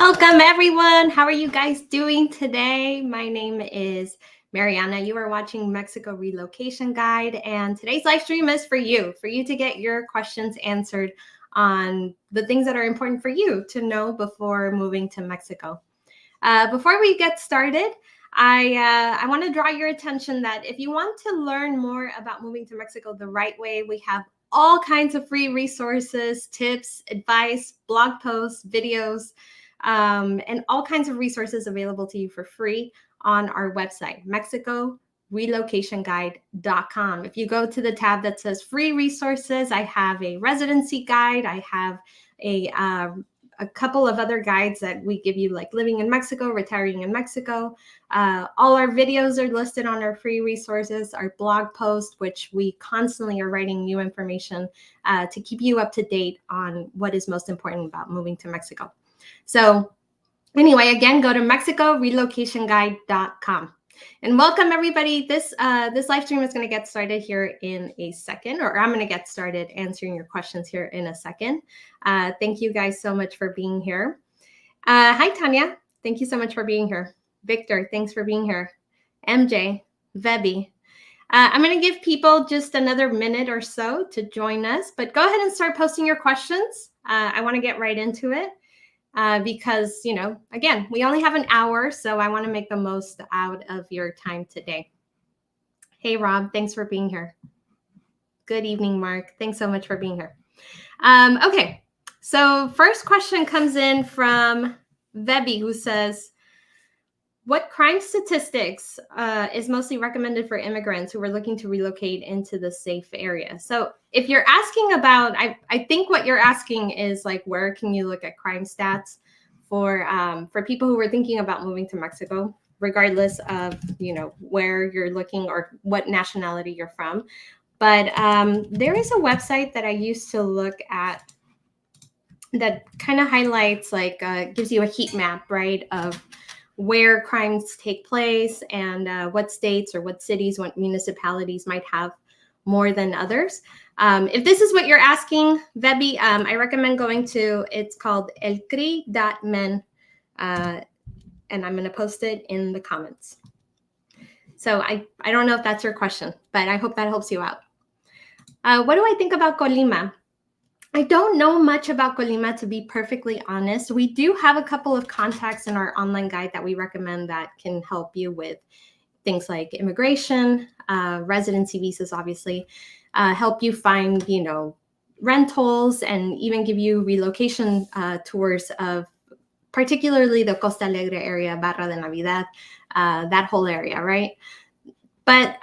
Welcome, everyone. How are you guys doing today? My name is Mariana. You are watching Mexico Relocation Guide, and today's live stream is for you to get your questions answered on the things that are important for you to know before moving to Mexico. Before we get started, I want to draw your attention that if you want to learn more about moving to Mexico the right way, we have all kinds of free resources, tips, advice, blog posts, videos, and all kinds of resources available to you for free on our website, MexicoRelocationGuide.com. If you go to the tab that says free resources, I have a residency guide. I have a couple of other guides that we give you, like living in Mexico, retiring in Mexico. All our videos are listed on our free resources, our blog post, which we constantly are writing new information to keep you up to date on what is most important about moving to Mexico. So anyway, again, go to MexicoRelocationGuide.com. And welcome, everybody. This live stream is going to get started here in a second, or I'm going to get started answering your questions here in a second. Thank you guys so much for being here. Hi, Tanya. Thank you so much for being here. Victor, thanks for being here. MJ, Vebi. I'm going to give people just another minute or so to join us, but go ahead and start posting your questions. I want to get right into it. Because, again, we only have an hour, so I want to make the most out of your time today. Hey, Rob, thanks for being here. Good evening, Mark. Thanks so much for being here. Okay, so first question comes in from Vebi, who says, what crime statistics is mostly recommended for immigrants who are looking to relocate into the safe area? So if you're asking about, I think what you're asking is like, where can you look at crime stats for people who are thinking about moving to Mexico, regardless of, where you're looking or what nationality you're from. But there is a website that I used to look at that kind of highlights, gives you a heat map, right, of where crimes take place and what states or what cities, what municipalities might have more than others. If this is what you're asking, Vebi, I recommend going to, it's called elcri.men, and I'm going to post it in the comments. So I don't know if that's your question, but I hope that helps you out. What do I think about Colima? I don't know much about Colima, to be perfectly honest. We do have a couple of contacts in our online guide that we recommend that can help you with things like immigration, residency visas, obviously, help you find, rentals, and even give you relocation tours of particularly the Costa Alegre area, Barra de Navidad, that whole area, right? But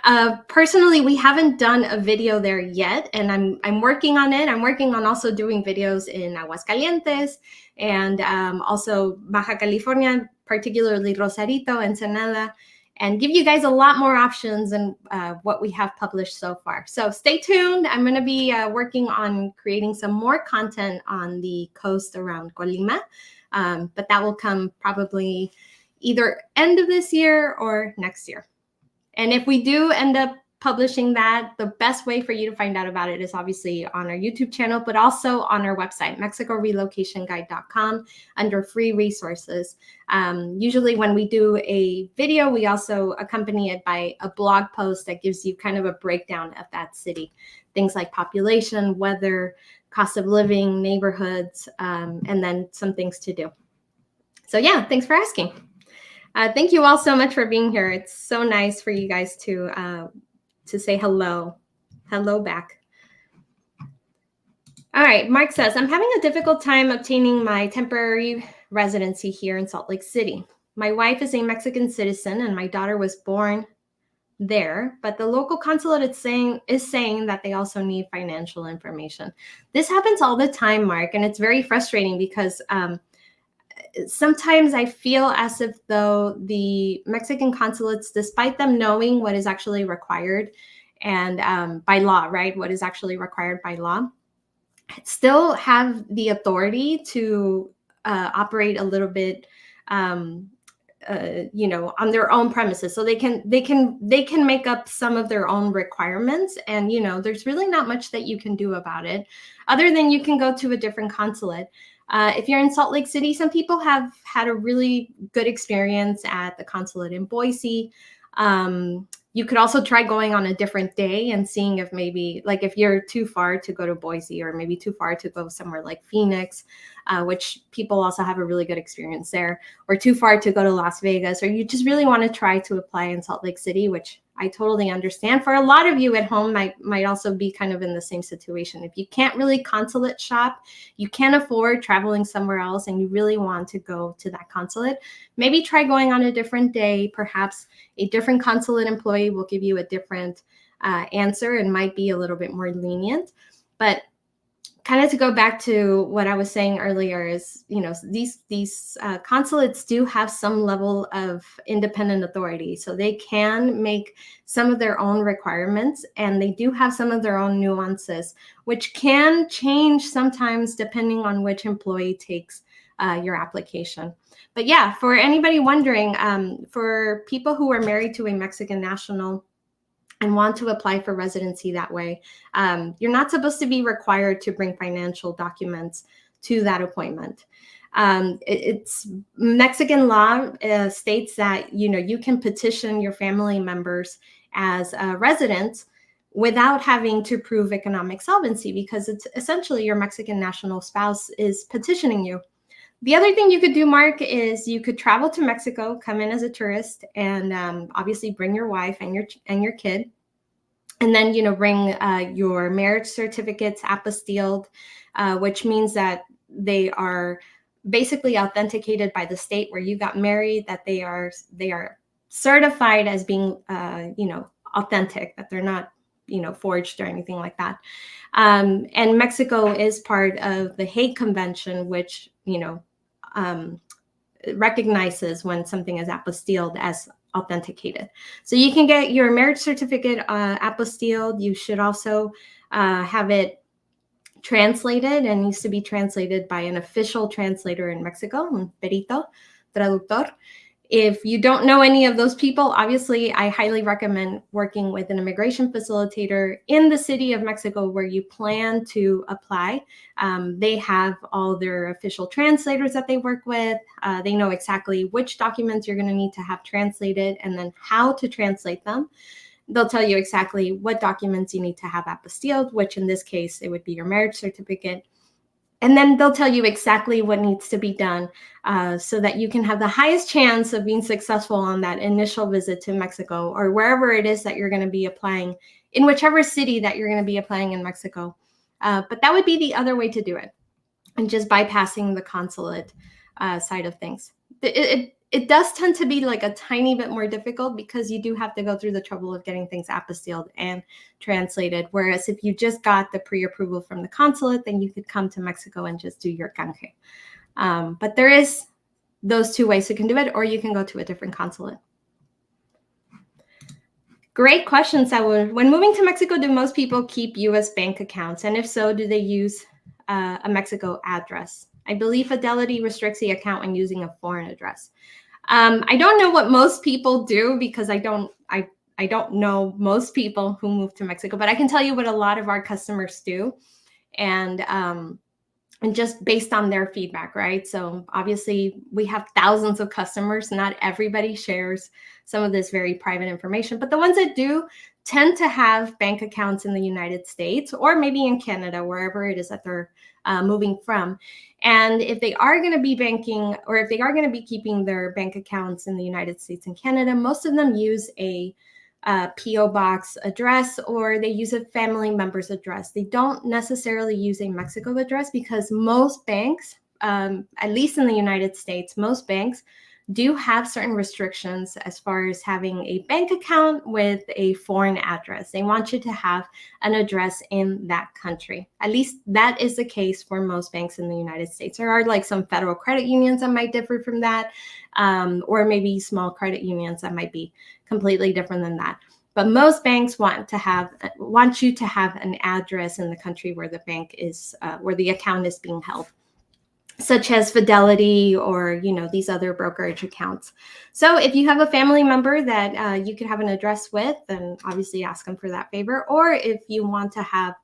personally, we haven't done a video there yet, and I'm working on it. I'm working on also doing videos in Aguascalientes and also Baja California, particularly Rosarito, Ensenada, and give you guys a lot more options than what we have published so far. So stay tuned. I'm going to be working on creating some more content on the coast around Colima, but that will come probably either end of this year or next year. And if we do end up publishing that, the best way for you to find out about it is obviously on our YouTube channel, but also on our website, MexicoRelocationGuide.com, under free resources. Usually when we do a video, we also accompany it by a blog post that gives you kind of a breakdown of that city. Things like population, weather, cost of living, neighborhoods, and then some things to do. So yeah, thanks for asking. Thank you all so much for being here. It's so nice for you guys to say hello. Hello back. All right, Mark says, I'm having a difficult time obtaining my temporary residency here in Salt Lake City. My wife is a Mexican citizen and my daughter was born there, but the local consulate is saying that they also need financial information. This happens all the time, Mark, and it's very frustrating because sometimes I feel as if though the Mexican consulates, despite them knowing what is actually required and by law, right, what is actually required by law, still have the authority to operate a little bit, on their own premises. So they can make up some of their own requirements, and there's really not much that you can do about it, other than you can go to a different consulate. If you're in Salt Lake City, some people have had a really good experience at the consulate in Boise. You could also try going on a different day and seeing if maybe, like, if you're too far to go to Boise, or maybe too far to go somewhere like Phoenix, which people also have a really good experience there, or too far to go to Las Vegas, or you just really want to try to apply in Salt Lake City, which I totally understand. For a lot of you at home might also be kind of in the same situation. If you can't really consulate shop, you can't afford traveling somewhere else, and you really want to go to that consulate, maybe try going on a different day. Perhaps a different consulate employee will give you a different answer and might be a little bit more lenient. But kind of to go back to what I was saying earlier is, these consulates do have some level of independent authority. So they can make some of their own requirements, and they do have some of their own nuances, which can change sometimes depending on which employee takes your application. But yeah, for anybody wondering, for people who are married to a Mexican national and want to apply for residency that way, you're not supposed to be required to bring financial documents to that appointment. It's Mexican law states that you can petition your family members as residents without having to prove economic solvency, because it's essentially your Mexican national spouse is petitioning you. The other thing you could do, Mark, is you could travel to Mexico, come in as a tourist, and obviously bring your wife and your kid, and then bring your marriage certificates apostilled, which means that they are basically authenticated by the state where you got married, that they are certified as being authentic, that they're not forged or anything like that. And Mexico is part of the Hague Convention, which recognizes when something is apostilled as authenticated. So you can get your marriage certificate apostilled. You should also have it translated, and needs to be translated by an official translator in Mexico, un perito traductor. If you don't know any of those people, obviously, I highly recommend working with an immigration facilitator in the city of Mexico where you plan to apply. They have all their official translators that they work with. They know exactly which documents you're going to need to have translated, and then how to translate them. They'll tell you exactly what documents you need to have apostilled, which in this case, it would be your marriage certificate. And then they'll tell you exactly what needs to be done so that you can have the highest chance of being successful on that initial visit to Mexico, or wherever it is that you're going to be applying, in whichever city that you're going to be applying in Mexico. But that would be the other way to do it, and just bypassing the consulate side of things. It does tend to be like a tiny bit more difficult, because you do have to go through the trouble of getting things apostilled and translated. Whereas if you just got the pre-approval from the consulate, then you could come to Mexico and just do your canje. But there is those two ways you can do it, or you can go to a different consulate. Great question, Saul. When moving to Mexico, do most people keep U.S. bank accounts? And if so, do they use a Mexico address? I believe Fidelity restricts the account when using a foreign address. I don't know what most people do, because I don't know most people who move to Mexico, but I can tell you what a lot of our customers do, and just based on their feedback, right? So obviously we have thousands of customers. Not everybody shares some of this very private information, but the ones that do tend to have bank accounts in the United States, or maybe in Canada, wherever it is that they're moving from. And if they are going to be banking, or if they are going to be keeping their bank accounts in the United States and Canada, most of them use a PO box address, or they use a family member's address. They don't necessarily use a Mexico address, because most banks, at least in the United States, most banks do have certain restrictions as far as having a bank account with a foreign address. They want you to have an address in that country. At least that is the case for most banks in the United States. There are like some federal credit unions that might differ from that, or maybe small credit unions that might be completely different than that. But most banks want you to have an address in the country where the bank is, where the account is being held, such as Fidelity, or these other brokerage accounts. So if you have a family member that you could have an address with, then obviously ask them for that favor. Or if you want to have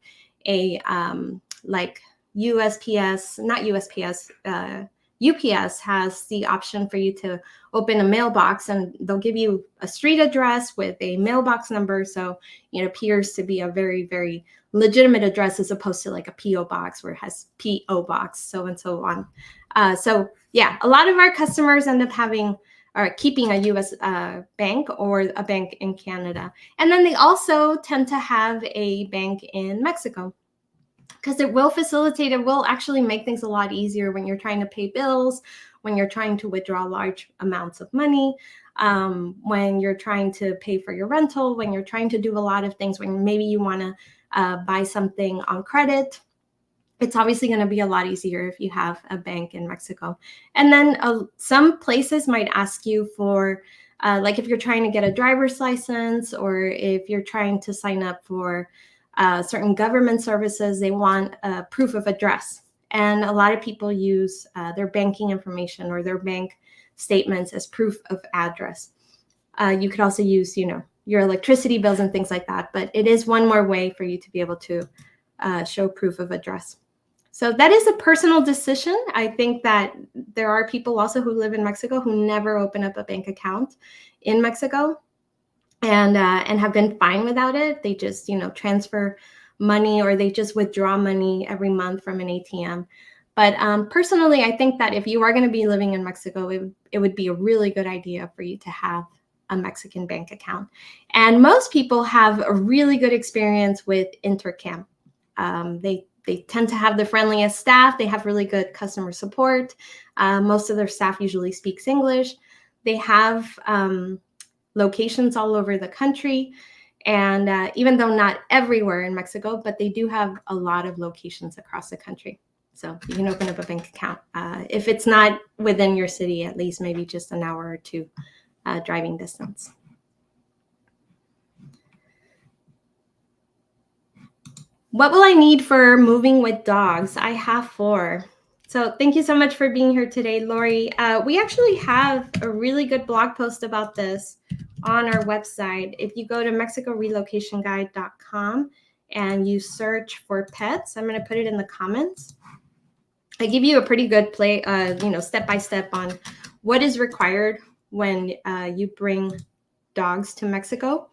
a USPS, not USPS, UPS has the option for you to open a mailbox, and they'll give you a street address with a mailbox number. So it appears to be a very, very legitimate address as opposed to like a PO box where it has PO box, so and so on. So yeah, a lot of our customers end up having or keeping a US bank or a bank in Canada. And then they also tend to have a bank in Mexico, because it will facilitate, it will actually make things a lot easier when you're trying to pay bills, when you're trying to withdraw large amounts of money, when you're trying to pay for your rental, when you're trying to do a lot of things, when maybe you want to buy something on credit. It's obviously going to be a lot easier if you have a bank in Mexico. And then some places might ask you for, like if you're trying to get a driver's license, or if you're trying to sign up for certain government services, they want a proof of address. And a lot of people use their banking information or their bank statements as proof of address. You could also use, your electricity bills and things like that. But it is one more way for you to be able to show proof of address. So that is a personal decision. I think that there are people also who live in Mexico who never open up a bank account in Mexico and have been fine without it. They just, transfer money, or they just withdraw money every month from an ATM. But personally, I think that if you are going to be living in Mexico, it would be a really good idea for you to have a Mexican bank account. And most people have a really good experience with Intercam. They tend to have the friendliest staff. They have really good customer support. Most of their staff usually speaks English. They have locations all over the country. And even though not everywhere in Mexico, but they do have a lot of locations across the country. So you can open up a bank account. If it's not within your city, at least maybe just an hour or two driving distance. What will I need for moving with dogs? I have 4. So thank you so much for being here today, Lori. We actually have a really good blog post about this on our website. If you go to mexicorelocationguide.com and you search for pets, I'm going to put it in the comments. I give you a pretty good step-by-step on what is required when you bring dogs to Mexico.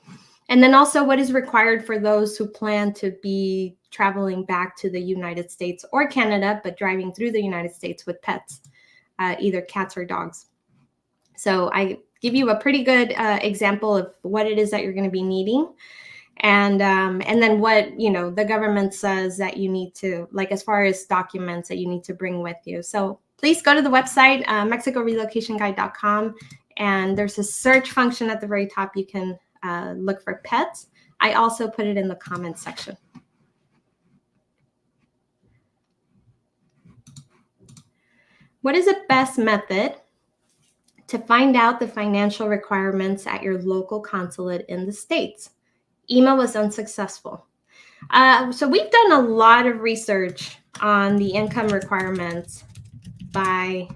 And then also what is required for those who plan to be traveling back to the United States or Canada, but driving through the United States with pets, either cats or dogs. So I give you a pretty good example of what it is that you're going to be needing. And then what, the government says that you need to, like as far as documents that you need to bring with you. So please go to the website, mexicorelocationguide.com. And there's a search function at the very top. You can look for pets. I also put it in the comments section. What is the best method to find out the financial requirements at your local consulate in the States? Email was unsuccessful. So we've done a lot of research on the income requirements by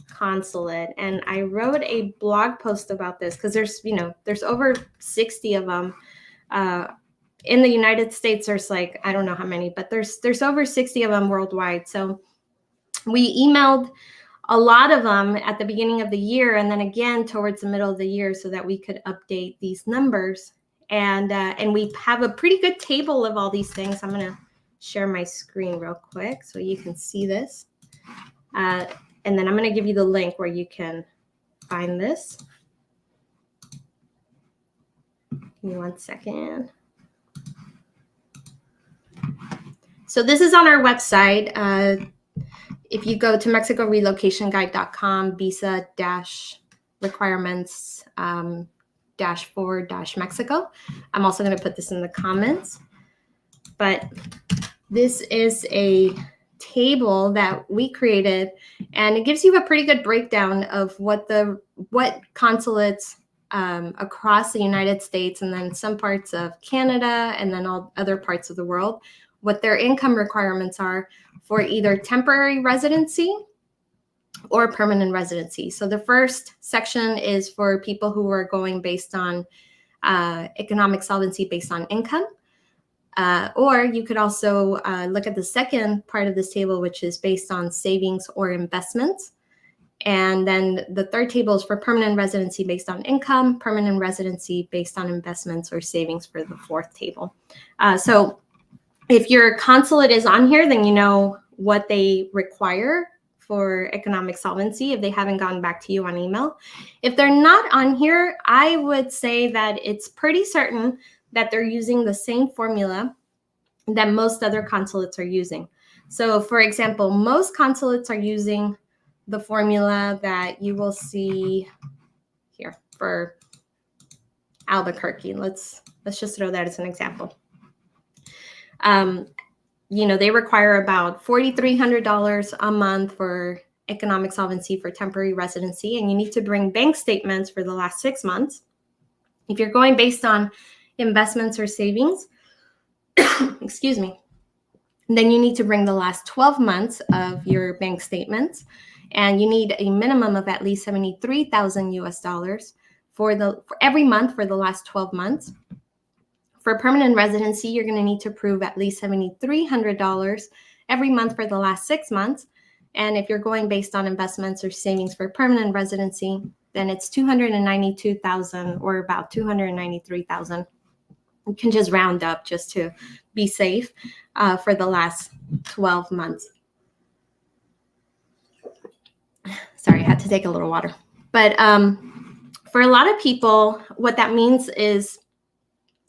consulate, and I wrote a blog post about this because there's over 60 of them. In the United States, there's like, I don't know how many, but there's over 60 of them worldwide. So we emailed a lot of them at the beginning of the year, and then again towards the middle of the year, so that we could update these numbers. And we have a pretty good table of all these things. I'm going to share my screen real quick so you can see this. And then I'm going to give you the link where you can find this. Give me 1 second. So this is on our website. If you go to mexicorelocationguide.com, visa-requirements -4-Mexico. I'm also going to put this in the comments. But this is a table that we created, and it gives you a pretty good breakdown of what consulates across the United States, and then some parts of Canada, and then all other parts of the world, what their income requirements are for either temporary residency or permanent residency. So the first section is for people who are going based on economic solvency based on income. Or you could also look at the second part of this table, which is based on savings or investments. And then the third table is for permanent residency based on income, permanent residency based on investments or savings for the fourth table. So if your consulate is on here, then you know what they require for economic solvency if they haven't gotten back to you on email. If they're not on here, I would say that it's pretty certain that they're using the same formula that most other consulates are using. So for example, most consulates are using the formula that you will see here for Albuquerque. Let's just throw that as an example. They require about $4,300 a month for economic solvency for temporary residency, and you need to bring bank statements for the last 6 months. If you're going based on investments or savings, excuse me, then you need to bring the last 12 months of your bank statements, and you need a minimum of at least 73,000 US dollars for every month for the last 12 months. For permanent residency, you're going to need to prove at least $7,300 every month for the last 6 months. And if you're going based on investments or savings for permanent residency, then it's 292,000 or about 293,000. You can just round up just to be safe for the last 12 months. Sorry, I had to take a little water. But for a lot of people, what that means is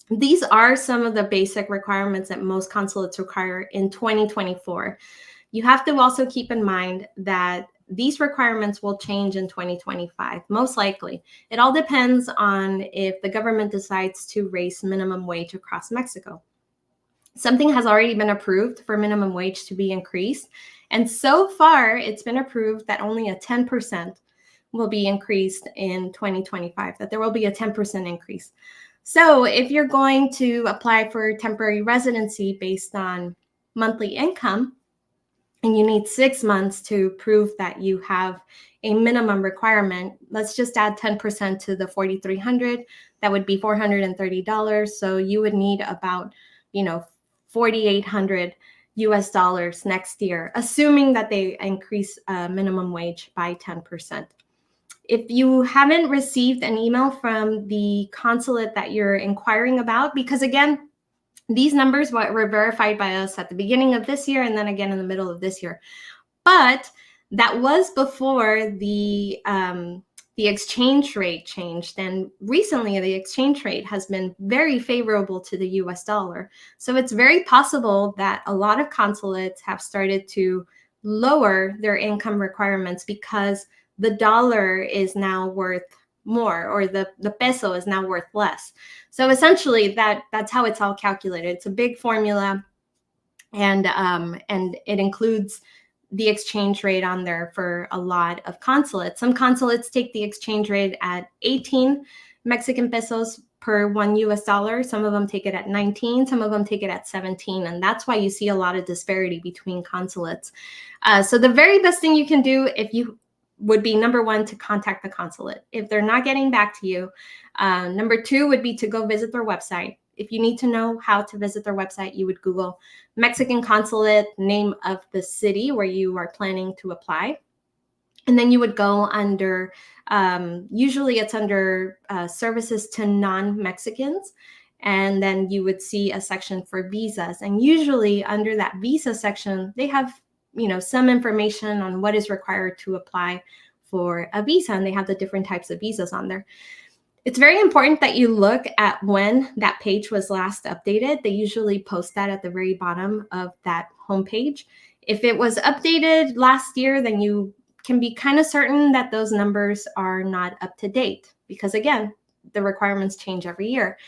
these are some of the basic requirements that most consulates require in 2024. You have to also keep in mind that these requirements will change in 2025, most likely. It all depends on if the government decides to raise minimum wage across Mexico. Something has already been approved for minimum wage to be increased. And so far, it's been approved that only a 10% will be increased in 2025, that there will be a 10% increase. So if you're going to apply for temporary residency based on monthly income, and you need 6 months to prove that you have a minimum requirement, let's just add 10% to the 4,300. That would be $430. So you would need about, 4,800 US dollars next year, assuming that they increase minimum wage by 10%. If you haven't received an email from the consulate that you're inquiring about, because again, these numbers were verified by us at the beginning of this year and then again in the middle of this year. But that was before the exchange rate changed. And recently, the exchange rate has been very favorable to the US dollar. So it's very possible that a lot of consulates have started to lower their income requirements because the dollar is now worth more, or the peso is now worth less. So essentially, that's how it's all calculated. It's a big formula, and it includes the exchange rate on there for a lot of consulates. Some consulates take the exchange rate at 18 Mexican pesos per $1 US dollar. Some of them take it at 19, some of them take it at 17. And that's why you see a lot of disparity between consulates. So the very best thing you can do would be, number one, to contact the consulate. If they're not getting back to you, number two would be to go visit their website. If you need to know how to visit their website, you would Google Mexican consulate, name of the city where you are planning to apply. And then you would go under, usually it's under services to non-Mexicans. And then you would see a section for visas. And usually under that visa section, they have some information on what is required to apply for a visa, and they have the different types of visas on there. It's very important that you look at when that page was last updated. They usually post that at the very bottom of that homepage. If it was updated last year, then you can be kind of certain that those numbers are not up to date, because again, the requirements change every year.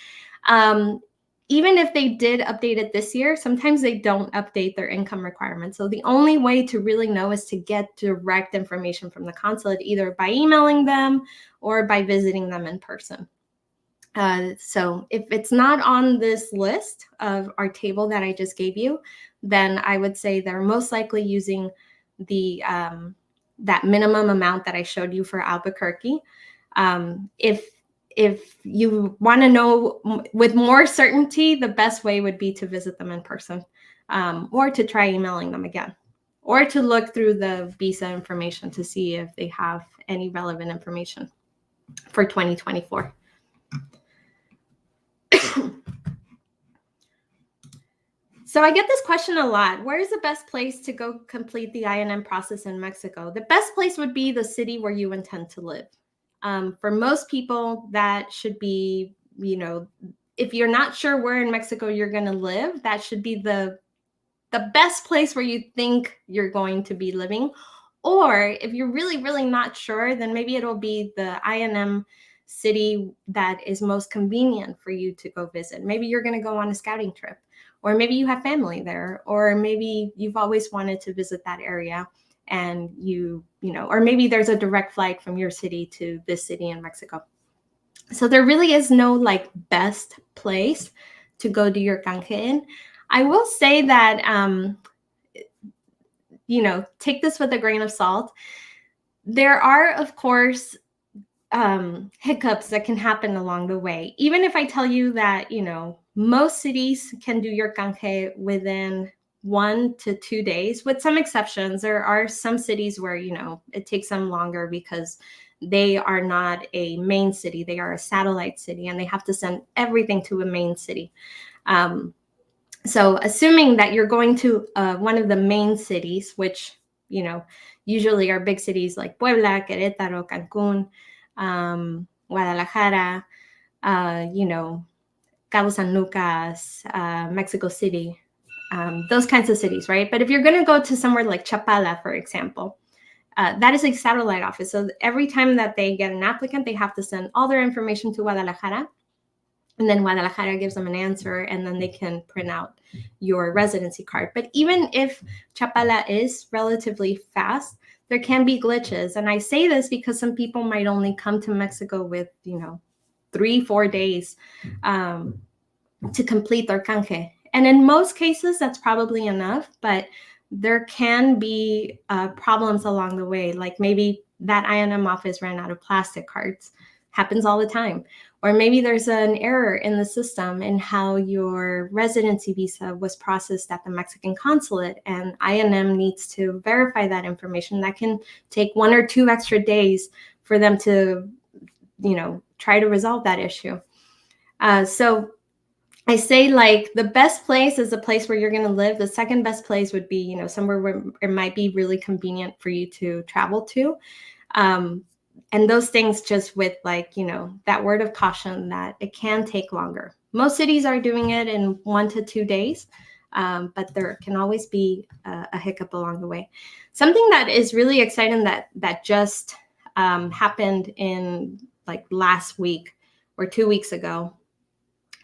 Even if they did update it this year, sometimes they don't update their income requirements. So the only way to really know is to get direct information from the consulate, either by emailing them or by visiting them in person. So if it's not on this list of our table that I just gave you, then I would say they're most likely using the that minimum amount that I showed you for Albuquerque. if you want to know with more certainty, the best way would be to visit them in person, or to try emailing them again, or to look through the visa information to see if they have any relevant information for 2024. So I get this question a lot. Where is the best place to go complete the I&M process in Mexico? The best place would be the city where you intend to live. For most people, that should be, if you're not sure where in Mexico you're going to live, that should be the best place where you think you're going to be living. Or if you're really, really not sure, then maybe it'll be the I&M city that is most convenient for you to go visit. Maybe you're going to go on a scouting trip, or maybe you have family there, or maybe you've always wanted to visit that area, and or maybe there's a direct flight from your city to this city in Mexico. So there really is no like best place to go do your canje in. I will say that, take this with a grain of salt. There are, of course, hiccups that can happen along the way. Even if I tell you that, most cities can do your canje within 1 to 2 days, with some exceptions. There are some cities where, it takes them longer because they are not a main city. They are a satellite city, and they have to send everything to a main city. So assuming that you're going to one of the main cities, which, usually are big cities like Puebla, Querétaro, Cancún, Guadalajara, Cabo San Lucas, Mexico City, those kinds of cities, right? But if you're going to go to somewhere like Chapala, for example, that is a satellite office. So every time that they get an applicant, they have to send all their information to Guadalajara. And then Guadalajara gives them an answer, and then they can print out your residency card. But even if Chapala is relatively fast, there can be glitches. And I say this because some people might only come to Mexico with, 3-4 days to complete their canje. And in most cases, that's probably enough, but there can be problems along the way. Like maybe that I&M office ran out of plastic cards. Happens all the time. Or maybe there's an error in the system in how your residency visa was processed at the Mexican consulate, and I&M needs to verify that information. That can take 1 or 2 extra days for them to, try to resolve that issue. So I say, like, the best place is the place where you're going to live. The second best place would be, somewhere where it might be really convenient for you to travel to. And those things, just with that word of caution that it can take longer. Most cities are doing it in 1 to 2 days, but there can always be a hiccup along the way. Something that is really exciting that just happened in last week or 2 weeks ago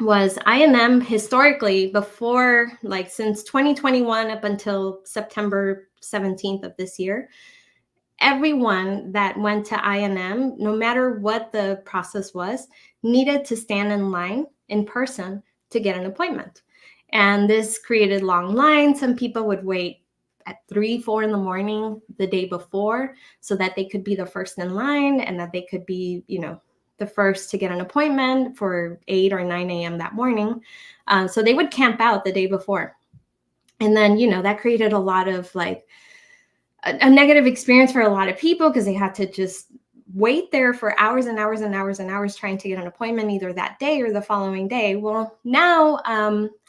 was I&M historically, before, since 2021 up until September 17th of this year, everyone that went to I&M, no matter what the process was, needed to stand in line in person to get an appointment. And this created long lines. Some people would wait at 3-4 in the morning the day before so that they could be the first in line, and that they could be, the first to get an appointment for 8 or 9 a.m. that morning. So they would camp out the day before. And then, that created a lot of a negative experience for a lot of people, because they had to just wait there for hours and hours and hours and hours trying to get an appointment either that day or the following day. Well, now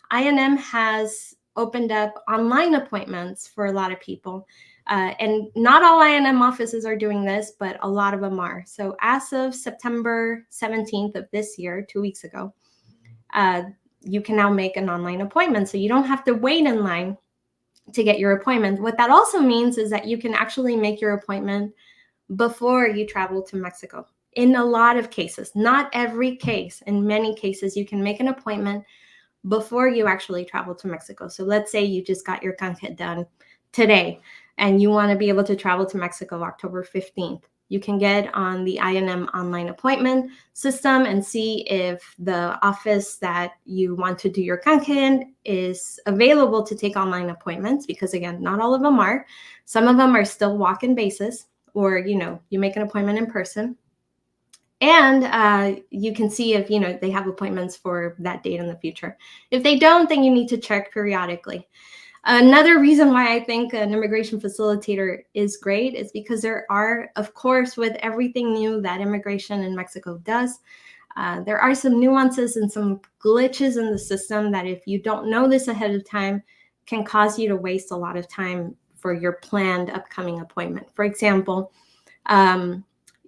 I&M has opened up online appointments for a lot of people. And not all I&M offices are doing this, but a lot of them are. So as of September 17th of this year, 2 weeks ago, you can now make an online appointment. So you don't have to wait in line to get your appointment. What that also means is that you can actually make your appointment before you travel to Mexico. In a lot of cases, not every case, in many cases, you can make an appointment before you actually travel to Mexico. So let's say you just got your canje done today and you want to be able to travel to Mexico October 15th. You can get on the I&M online appointment system and see if the office that you want to do your canje in is available to take online appointments, because again, not all of them are. Some of them are still walk-in basis, or you make an appointment in person. And you can see if, they have appointments for that date in the future. If they don't, then you need to check periodically. Another reason why I think an immigration facilitator is great is because there are, of course, with everything new that immigration in Mexico does, there are some nuances and some glitches in the system that if you don't know this ahead of time, can cause you to waste a lot of time for your planned upcoming appointment. For example,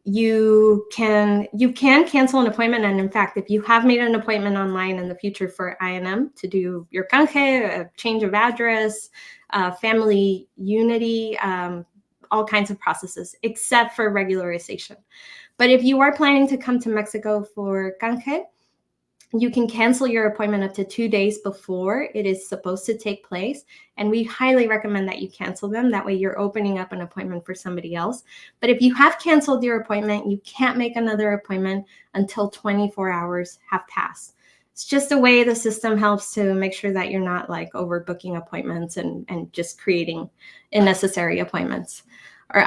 you can cancel an appointment, and in fact, if you have made an appointment online in the future for INM to do your canje, a change of address, family unity, all kinds of processes, except for regularization. But if you are planning to come to Mexico for canje, you can cancel your appointment up to 2 days before it is supposed to take place. And we highly recommend that you cancel them. That way you're opening up an appointment for somebody else. But if you have canceled your appointment, you can't make another appointment until 24 hours have passed. It's just a way the system helps to make sure that you're not like overbooking appointments and just creating unnecessary appointments. There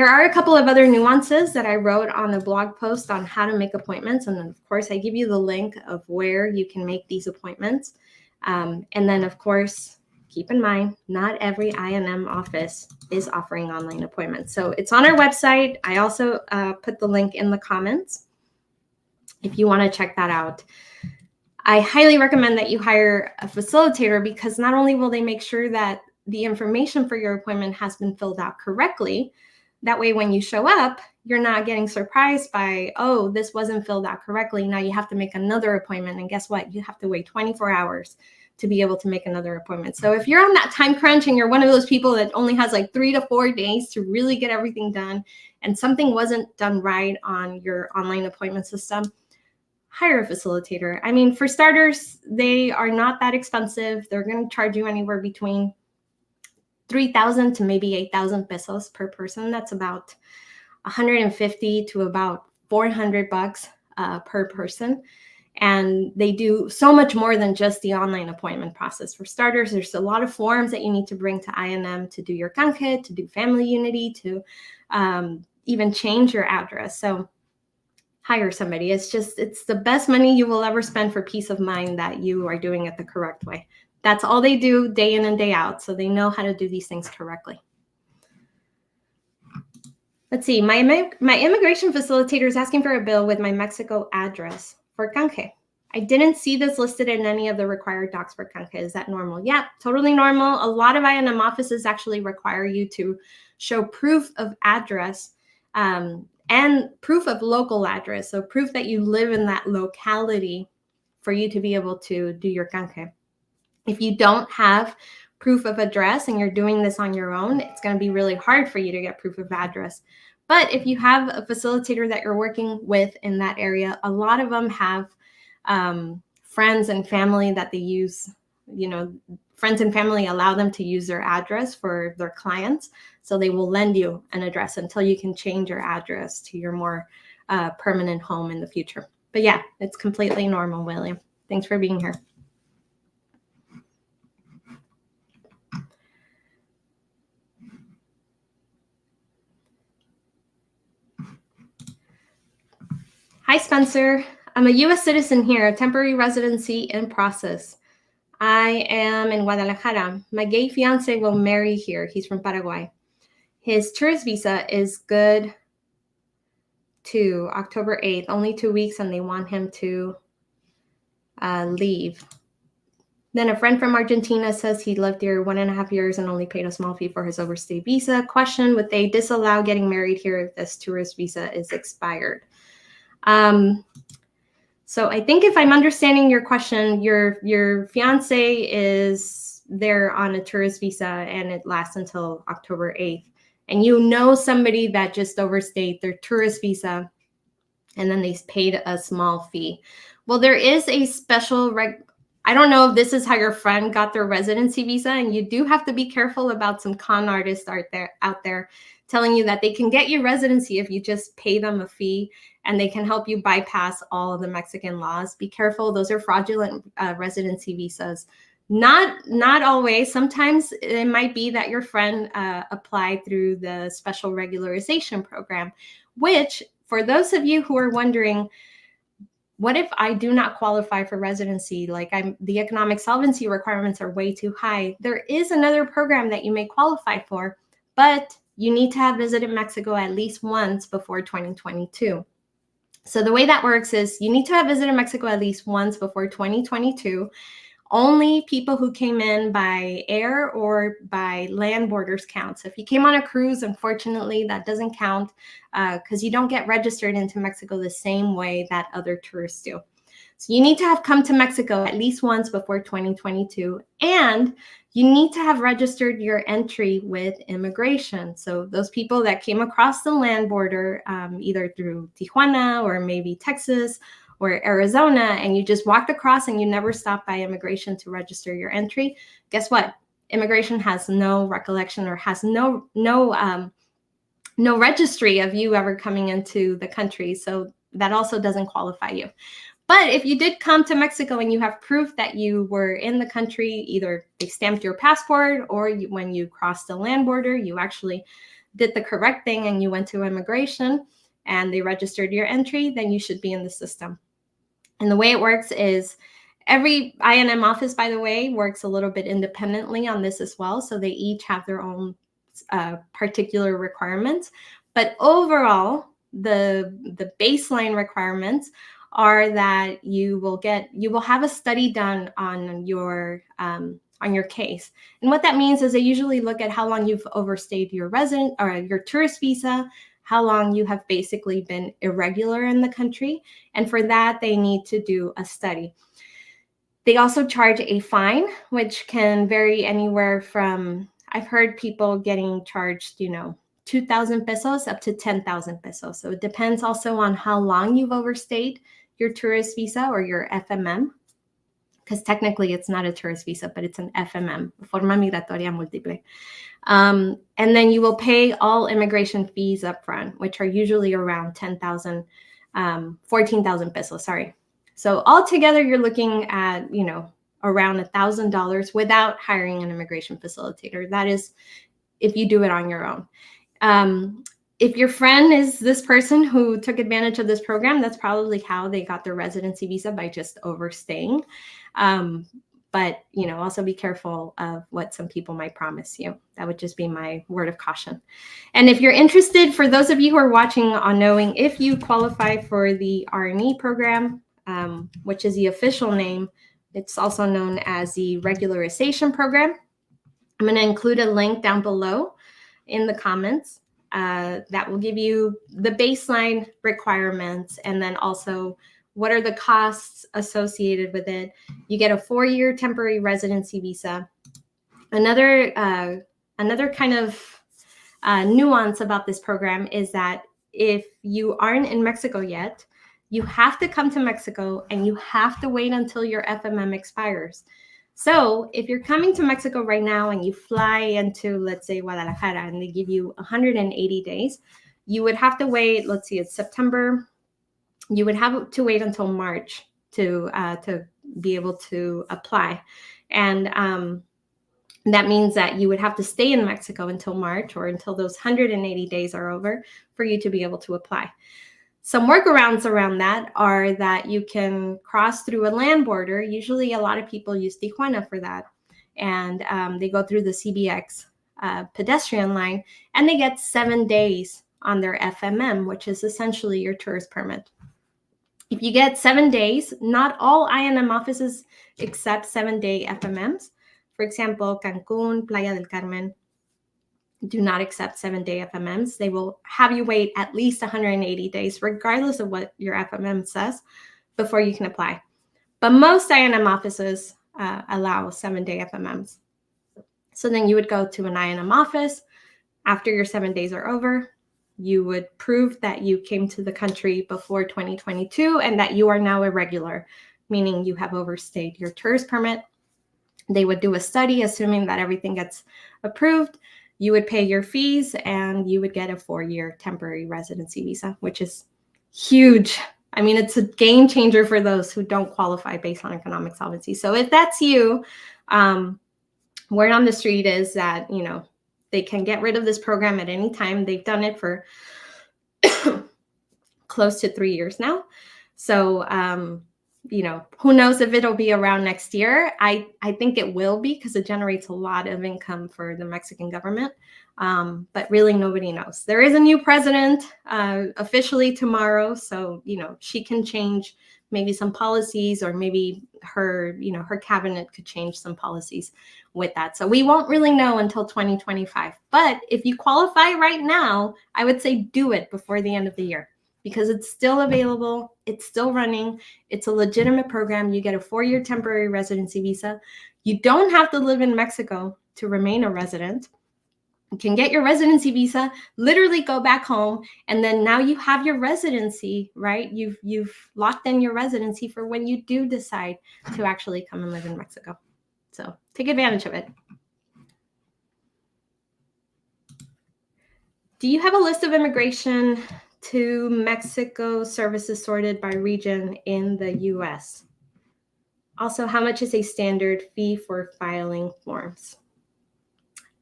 are a couple of other nuances that I wrote on a blog post on how to make appointments. And then, of course, I give you the link of where you can make these appointments. And then, of course, keep in mind, not every INM office is offering online appointments. So it's on our website. I also put the link in the comments if you want to check that out. I highly recommend that you hire a facilitator because not only will they make sure that the information for your appointment has been filled out correctly. That way, when you show up, you're not getting surprised by, oh, this wasn't filled out correctly. Now you have to make another appointment. And guess what? You have to wait 24 hours to be able to make another appointment. So if you're on that time crunch and you're one of those people that only has like 3 to 4 days to really get everything done and something wasn't done right on your online appointment system, hire a facilitator. I mean, for starters, they are not that expensive. They're going to charge you anywhere between 3,000 to maybe 8,000 pesos per person. That's about 150 to about $400 per person. And they do so much more than just the online appointment process. For starters, there's a lot of forms that you need to bring to INM to do your canje, to do family unity, to even change your address. So hire somebody. It's the best money you will ever spend for peace of mind that you are doing it the correct way. That's all they do day in and day out. So they know how to do these things correctly. Let's see. My immigration facilitator is asking for a bill with my Mexico address for canje. I didn't see this listed in any of the required docs for canje. Is that normal? Yeah, totally normal. A lot of INM offices actually require you to show proof of address and proof of local address. So proof that you live in that locality for you to be able to do your canje. If you don't have proof of address and you're doing this on your own, it's going to be really hard for you to get proof of address. But if you have a facilitator that you're working with in that area, a lot of them have friends and family that they use. Friends and family allow them to use their address for their clients. So they will lend you an address until you can change your address to your more permanent home in the future. But yeah, it's completely normal, William. Thanks for being here. Hi, Spencer. I'm a U.S. citizen here, temporary residency in process. I am in Guadalajara. My gay fiance will marry here. He's from Paraguay. His tourist visa is good to October 8th, only 2 weeks, and they want him to leave. Then a friend from Argentina says he lived here 1.5 years and only paid a small fee for his overstay visa. Question, would they disallow getting married here if this tourist visa is expired? So I think if I'm understanding your question, your fiance is there on a tourist visa and it lasts until October 8th. And you know somebody that just overstayed their tourist visa and then they paid a small fee. Well, there is a special I don't know if this is how your friend got their residency visa, and you do have to be careful about some con artists out there telling you that they can get your residency if you just pay them a fee and they can help you bypass all of the Mexican laws. Be careful. Those are fraudulent residency visas. Not always. Sometimes it might be that your friend applied through the special regularization program, which for those of you who are wondering, what if I do not qualify for residency? Like the economic solvency requirements are way too high. There is another program that you may qualify for, but you need to have visited Mexico at least once before 2022. So the way that works is you need to have visited Mexico at least once before 2022. Only people who came in by air or by land borders count. So if you came on a cruise, unfortunately, that doesn't count because you don't get registered into Mexico the same way that other tourists do. So you need to have come to Mexico at least once before 2022, and you need to have registered your entry with immigration. So those people that came across the land border, either through Tijuana or maybe Texas or Arizona, and you just walked across and you never stopped by immigration to register your entry, guess what? Immigration has no recollection or has no registry of you ever coming into the country. So that also doesn't qualify you. But if you did come to Mexico and you have proof that you were in the country, either they stamped your passport or when you crossed the land border, you actually did the correct thing and you went to immigration and they registered your entry, then you should be in the system. And the way it works is every INM office, by the way, works a little bit independently on this as well. So they each have their own particular requirements. But overall, the baseline requirements are that you will have a study done on your case. And what that means is they usually look at how long you've overstayed your resident or your tourist visa, how long you have basically been irregular in the country. And for that, they need to do a study. They also charge a fine, which can vary anywhere from, I've heard people getting charged, 2,000 pesos up to 10,000 pesos. So it depends also on how long you've overstayed your tourist visa or your FMM, because technically it's not a tourist visa, but it's an FMM, Forma Migratoria Múltiple. And then you will pay all immigration fees up front, which are usually around 14,000 pesos, sorry. So altogether, you're looking at, around $1,000 without hiring an immigration facilitator. That is if you do it on your own. If your friend is this person who took advantage of this program, that's probably how they got their residency visa, by just overstaying. But, also be careful of what some people might promise you. That would just be my word of caution. And if you're interested, for those of you who are watching, on knowing if you qualify for the R&E program, which is the official name, it's also known as the regularization program. I'm going to include a link down below in the comments that will give you the baseline requirements, and then also what are the costs associated with it. You get a 4-year temporary residency visa. Another kind of nuance about this program is that if you aren't in Mexico yet, you have to come to Mexico and you have to wait until your FMM expires. So if you're coming to Mexico right now and you fly into, let's say, Guadalajara, and they give you 180 days, you would have to wait, let's see, it's September. You would have to wait until March to be able to apply. And that means that you would have to stay in Mexico until March, or until those 180 days are over, for you to be able to apply. Some workarounds around that are that you can cross through a land border. Usually a lot of people use Tijuana for that. And they go through the CBX pedestrian line, and they get 7 days on their FMM, which is essentially your tourist permit. If you get 7 days, not all INM offices accept 7-day FMMs. For example, Cancun, Playa del Carmen do not accept 7-day FMMs. They will have you wait at least 180 days, regardless of what your FMM says, before you can apply. But most INM offices allow 7-day FMMs. So then you would go to an INM office. After your 7 days are over, you would prove that you came to the country before 2022 and that you are now irregular, meaning you have overstayed your tourist permit. They would do a study, assuming that everything gets approved. You would pay your fees and you would get a 4-year temporary residency visa, which is huge. I mean, it's a game changer for those who don't qualify based on economic solvency. So if that's you, word on the street is that, they can get rid of this program at any time. They've done it for close to 3 years now. So, who knows if it'll be around next year. I think it will be, because it generates a lot of income for the Mexican government. But really nobody knows. There is a new president officially tomorrow. So, she can change maybe some policies, or maybe her cabinet could change some policies with that. So we won't really know until 2025. But if you qualify right now, I would say do it before the end of the year, because it's still available. It's still running. It's a legitimate program. You get a 4-year temporary residency visa. You don't have to live in Mexico to remain a resident. You can get your residency visa, literally go back home, and then now you have your residency, right? You've locked in your residency for when you do decide to actually come and live in Mexico. So take advantage of it. Do you have a list of immigration to Mexico services sorted by region in the US? Also, how much is a standard fee for filing forms?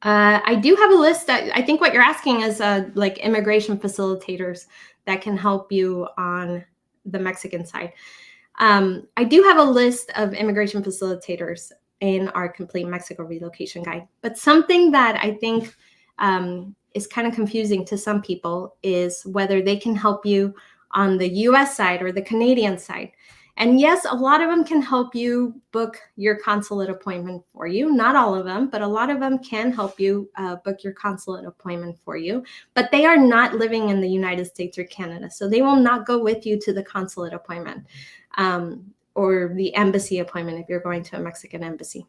I do have a list. I think what you're asking is like immigration facilitators that can help you on the Mexican side. I do have a list of immigration facilitators in our complete Mexico relocation guide. But something that I think is kind of confusing to some people is whether they can help you on the US side or the Canadian side. And yes, a lot of them can help you book your consulate appointment for you. Not all of them, but a lot of them can help you book your consulate appointment for you. But they are not living in the United States or Canada. So they will not go with you to the consulate appointment or the embassy appointment if you're going to a Mexican embassy.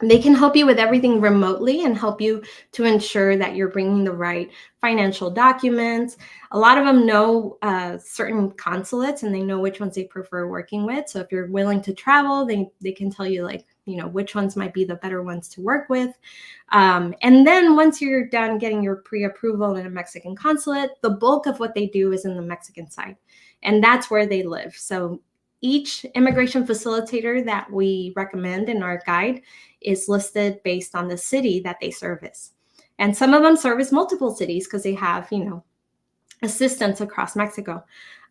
They can help you with everything remotely and help you to ensure that you're bringing the right financial documents. A lot of them know certain consulates, and they know which ones they prefer working with. So if you're willing to travel, they can tell you which ones might be the better ones to work with. And then once you're done getting your pre-approval in a Mexican consulate, the bulk of what they do is in the Mexican side, and that's where they live. So each immigration facilitator that we recommend in our guide is listed based on the city that they service. And some of them service multiple cities because they have, assistants across Mexico.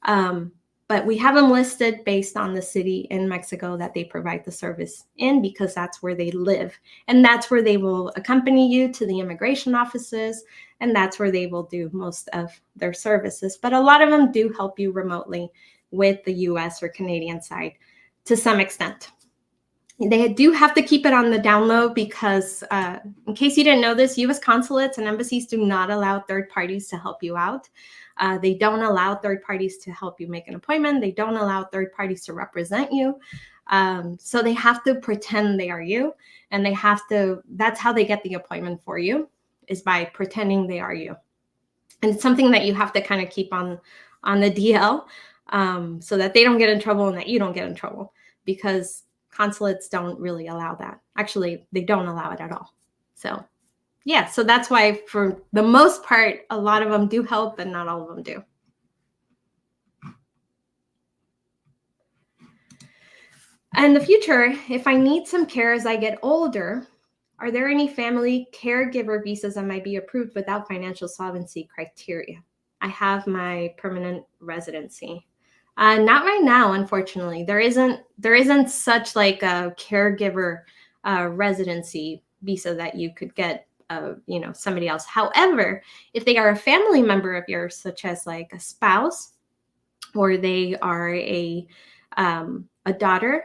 But we have them listed based on the city in Mexico that they provide the service in, because that's where they live. And that's where they will accompany you to the immigration offices. And that's where they will do most of their services. But a lot of them do help you remotely with the US or Canadian side to some extent. They do have to keep it on the down low because in case you didn't know this, US consulates and embassies do not allow third parties to help you out. They don't allow third parties to help you make an appointment. They don't allow third parties to represent you. So they have to pretend they are you, and that's how they get the appointment for you, is by pretending they are you. And it's something that you have to kind of keep on the DL so that they don't get in trouble and that you don't get in trouble, because consulates don't really allow that. Actually, they don't allow it at all. So yeah, so that's why for the most part, a lot of them do help, but not all of them do. In the future, if I need some care as I get older, are there any family caregiver visas that might be approved without financial solvency criteria? I have my permanent residency. Not right now, unfortunately. There isn't such like a caregiver residency visa that you could get somebody else. However, if they are a family member of yours, such as like a spouse, or they are a daughter,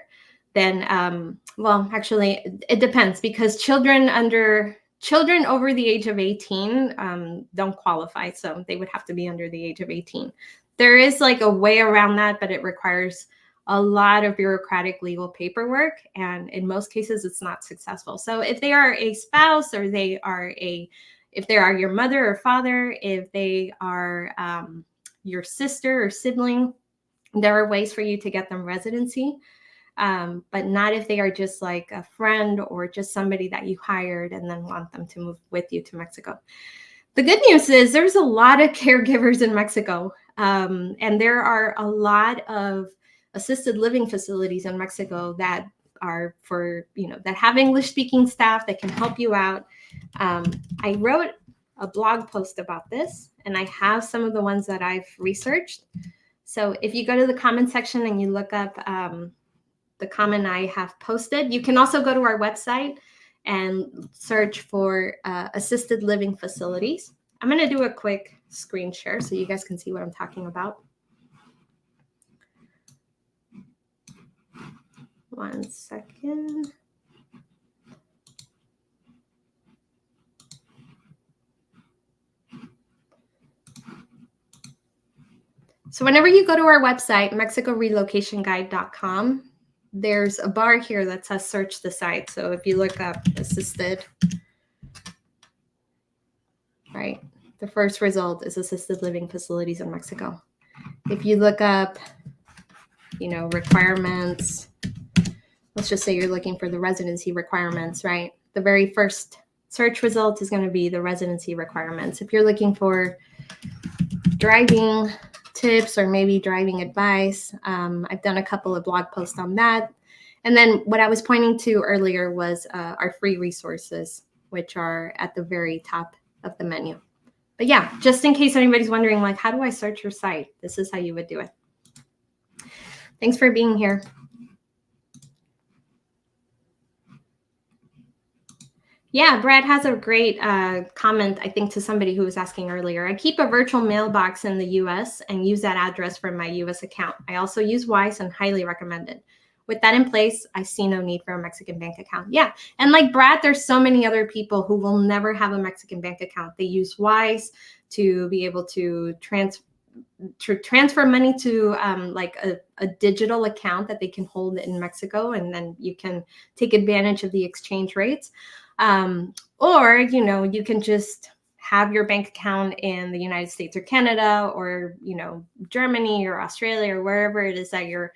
then well, actually it depends, because children over the age of 18 don't qualify, so they would have to be under the age of 18. There is like a way around that, but it requires a lot of bureaucratic legal paperwork, and in most cases it's not successful. So if they are a spouse, or if they are your mother or father, if they are your sister or sibling, there are ways for you to get them residency, but not if they are just like a friend or just somebody that you hired and then want them to move with you to Mexico. The good news is there's a lot of caregivers in Mexico, and there are a lot of assisted living facilities in Mexico that are for, that have English speaking staff that can help you out. I wrote a blog post about this, and I have some of the ones that I've researched. So if you go to the comment section and you look up the comment I have posted, you can also go to our website and search for assisted living facilities. I'm going to do a quick screen share so you guys can see what I'm talking about. One second. So whenever you go to our website, MexicoRelocationGuide.com, there's a bar here that says search the site. So if you look up assisted, right, the first result is assisted living facilities in Mexico. If you look up, requirements, let's just say you're looking for the residency requirements, right? The very first search result is going to be the residency requirements. If you're looking for driving tips or maybe driving advice, I've done a couple of blog posts on that. And then what I was pointing to earlier was our free resources, which are at the very top of the menu. But yeah, just in case anybody's wondering, like, how do I search your site? This is how you would do it. Thanks for being here. Yeah, Brad has a great comment, I think, to somebody who was asking earlier. I keep a virtual mailbox in the US and use that address for my US account. I also use Wise and highly recommend it. With that in place, I see no need for a Mexican bank account. Yeah, and like Brad, there's so many other people who will never have a Mexican bank account. They use Wise to be able to transfer money to like a digital account that they can hold in Mexico, and then you can take advantage of the exchange rates. Or, you can just have your bank account in the United States or Canada or, Germany or Australia or wherever it is that you're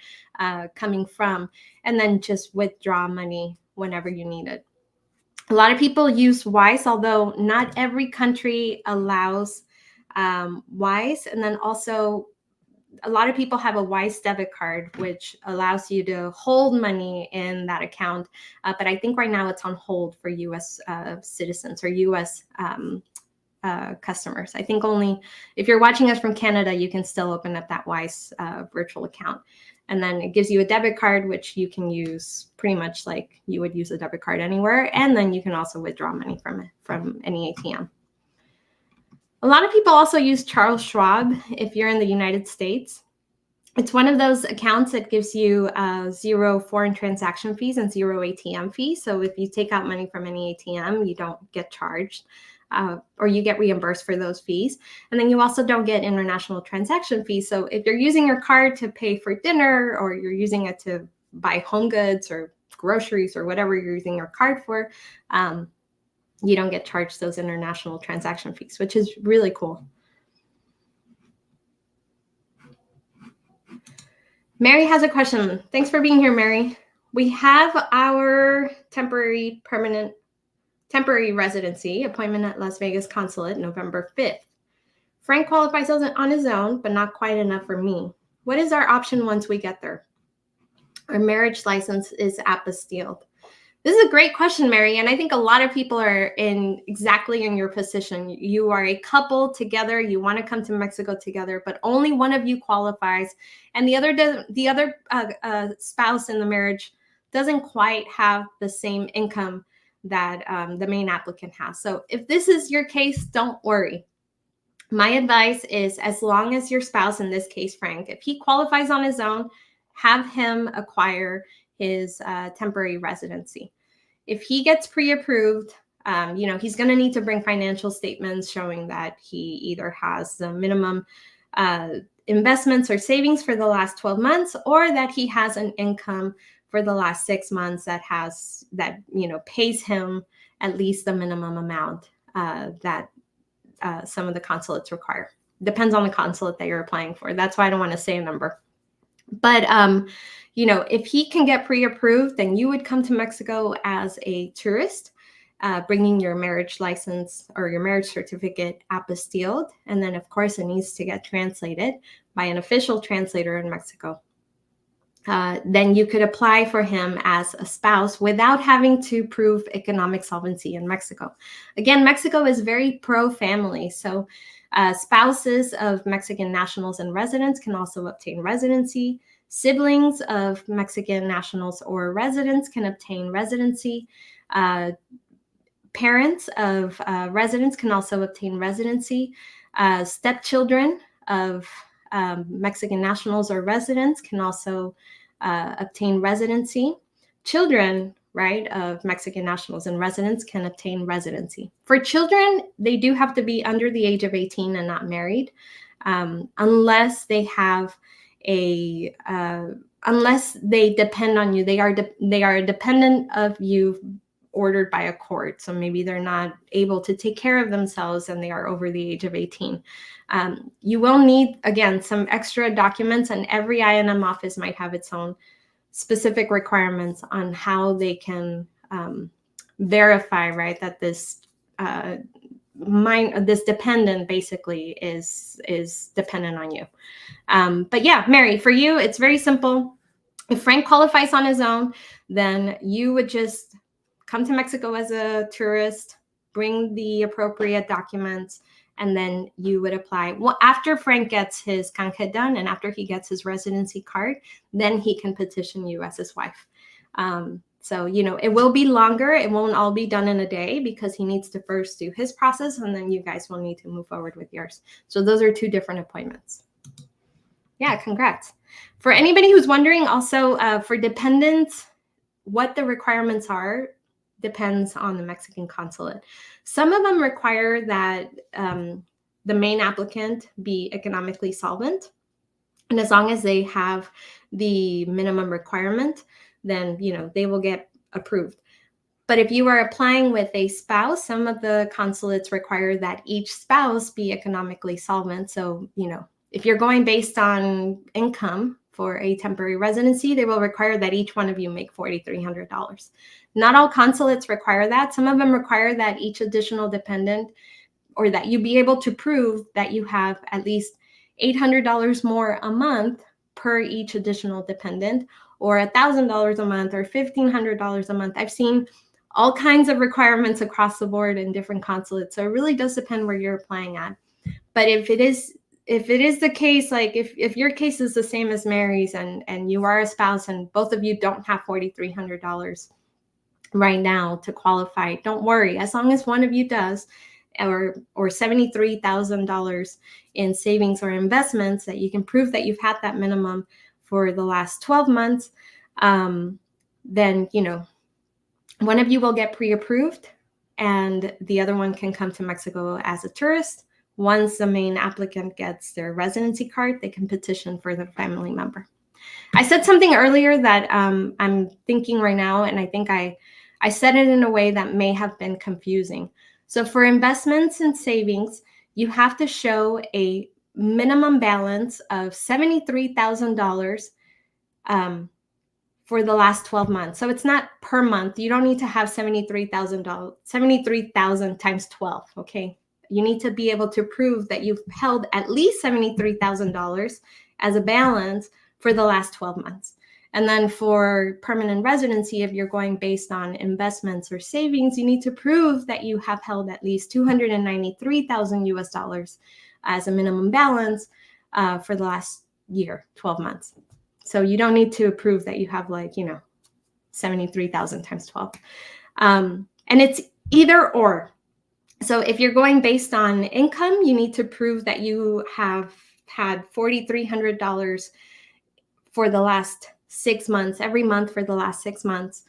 coming from, and then just withdraw money whenever you need it. A lot of people use Wise, although not every country allows Wise. And then also a lot of people have a Wise debit card, which allows you to hold money in that account. But I think right now it's on hold for U.S. Citizens or U.S. Customers. I think only if you're watching us from Canada, you can still open up that Wise virtual account. And then it gives you a debit card, which you can use pretty much like you would use a debit card anywhere. And then you can also withdraw money from any ATM. A lot of people also use Charles Schwab if you're in the United States. It's one of those accounts that gives you 0 foreign transaction fees and 0 ATM fees. So if you take out money from any ATM, you don't get charged or you get reimbursed for those fees. And then you also don't get international transaction fees. So if you're using your card to pay for dinner or you're using it to buy home goods or groceries or whatever you're using your card for, you don't get charged those international transaction fees, which is really cool. Mary has a question. Thanks for being here, Mary. We have our temporary residency appointment at Las Vegas Consulate November 5th. Frank qualifies on his own, but not quite enough for me. What is our option once we get there? Our marriage license is apostilled. This is a great question, Mary, and I think a lot of people are exactly in your position. You are a couple together, you want to come to Mexico together, but only one of you qualifies, and the other spouse in the marriage doesn't quite have the same income that the main applicant has. So if this is your case, don't worry. My advice is, as long as your spouse, in this case, Frank, if he qualifies on his own, have him acquire his temporary residency. If he gets pre-approved, he's going to need to bring financial statements showing that he either has the minimum investments or savings for the last 12 months, or that he has an income for the last 6 months that pays him at least the minimum amount that some of the consulates require. Depends on the consulate that you're applying for. That's why I don't want to say a number. But, if he can get pre-approved, then you would come to Mexico as a tourist, bringing your marriage license or your marriage certificate apostilled. And then, of course, it needs to get translated by an official translator in Mexico. then you could apply for him as a spouse without having to prove economic solvency in Mexico. Again, Mexico is very pro-family, so spouses of Mexican nationals and residents can also obtain residency. Siblings of Mexican nationals or residents can obtain residency. Parents of residents can also obtain residency. Stepchildren of Mexican nationals or residents can also obtain residency. Children, right, of Mexican nationals and residents can obtain residency. For children, they do have to be under the age of 18 and not married, unless they have unless they depend on you. They are dependent of you, ordered by a court. So maybe they're not able to take care of themselves and they are over the age of 18. You will need, again, some extra documents, and every INM office might have its own specific requirements on how they can verify, right, that this this dependent basically is dependent on you. But yeah, Mary, for you, it's very simple. If Frank qualifies on his own, then you would just come to Mexico as a tourist, bring the appropriate documents, and then you would apply. Well, after Frank gets his canje done and after he gets his residency card, then he can petition you as his wife. So, it will be longer. It won't all be done in a day because he needs to first do his process, and then you guys will need to move forward with yours. So those are 2 different appointments. Yeah, congrats. For anybody who's wondering also, for dependents, what the requirements are depends on the Mexican consulate. Some of them require that the main applicant be economically solvent. And as long as they have the minimum requirement, then, they will get approved. But if you are applying with a spouse, some of the consulates require that each spouse be economically solvent. So, if you're going based on income for a temporary residency, they will require that each one of you make $4,300. Not all consulates require that. Some of them require that each additional dependent, or that you be able to prove that you have at least $800 more a month per each additional dependent, or $1,000 a month, or $1,500 a month. I've seen all kinds of requirements across the board in different consulates. So it really does depend where you're applying at. But if it is the case, like if your case is the same as Mary's and you are a spouse and both of you don't have $4,300 right now to qualify, don't worry. As long as one of you does, or $73,000 in savings or investments that you can prove that you've had that minimum for the last 12 months, then, one of you will get pre-approved and the other one can come to Mexico as a tourist. Once the main applicant gets their residency card, they can petition for the family member. I said something earlier that I'm thinking right now, and I think I said it in a way that may have been confusing. So for investments and savings, you have to show a minimum balance of $73,000 for the last 12 months. So it's not per month. You don't need to have $73,000 times 12, okay? You need to be able to prove that you've held at least $73,000 as a balance for the last 12 months. And then for permanent residency, if you're going based on investments or savings, you need to prove that you have held at least $293,000 as a minimum balance for the last year, 12 months. So you don't need to prove that you have 73,000 times 12. And it's either or. So if you're going based on income, you need to prove that you have had $4,300 for the last 6 months, every month for the last 6 months,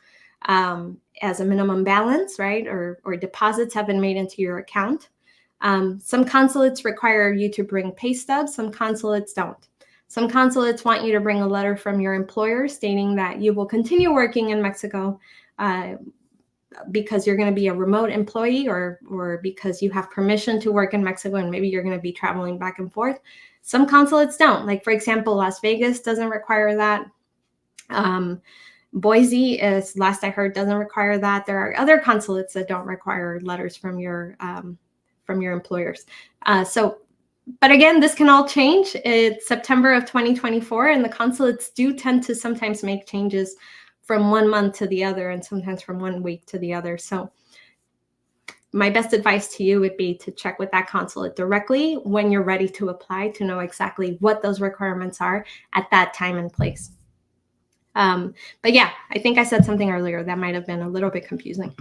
as a minimum balance, right? Or deposits have been made into your account. Some consulates require you to bring pay stubs. Some consulates don't. Some consulates want you to bring a letter from your employer stating that you will continue working in Mexico because you're going to be a remote employee, or because you have permission to work in Mexico and maybe you're going to be traveling back and forth. Some consulates don't. Like, for example, Las Vegas doesn't require that. Boise, as last I heard, doesn't require that. There are other consulates that don't require letters from your employers. So But again, this can all change. It's September of 2024, and the consulates do tend to sometimes make changes from 1 month to the other, and sometimes from 1 week to the other. So my best advice to you would be to check with that consulate directly when you're ready to apply, to know exactly what those requirements are at that time and place. But yeah, I think I said something earlier that might have been a little bit confusing.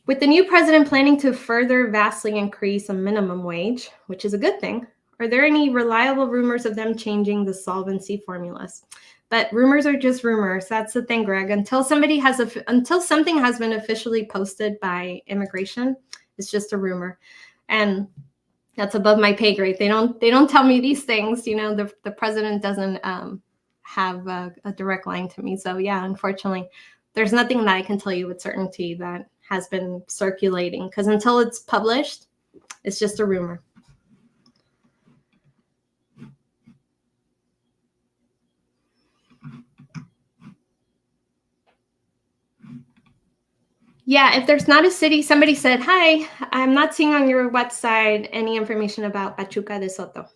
With the new president planning to further vastly increase a minimum wage, which is a good thing, are there any reliable rumors of them changing the solvency formulas? But rumors are just rumors. That's the thing, Greg. Until something has been officially posted by immigration, it's just a rumor, and that's above my pay grade. They don't tell me these things. You know, the president doesn't have a direct line to me. So yeah, unfortunately, there's nothing that I can tell you with certainty that has been circulating, because until it's published, it's just a rumor. Yeah, if there's not a city, somebody said, hi, I'm not seeing on your website any information about Pachuca de Soto.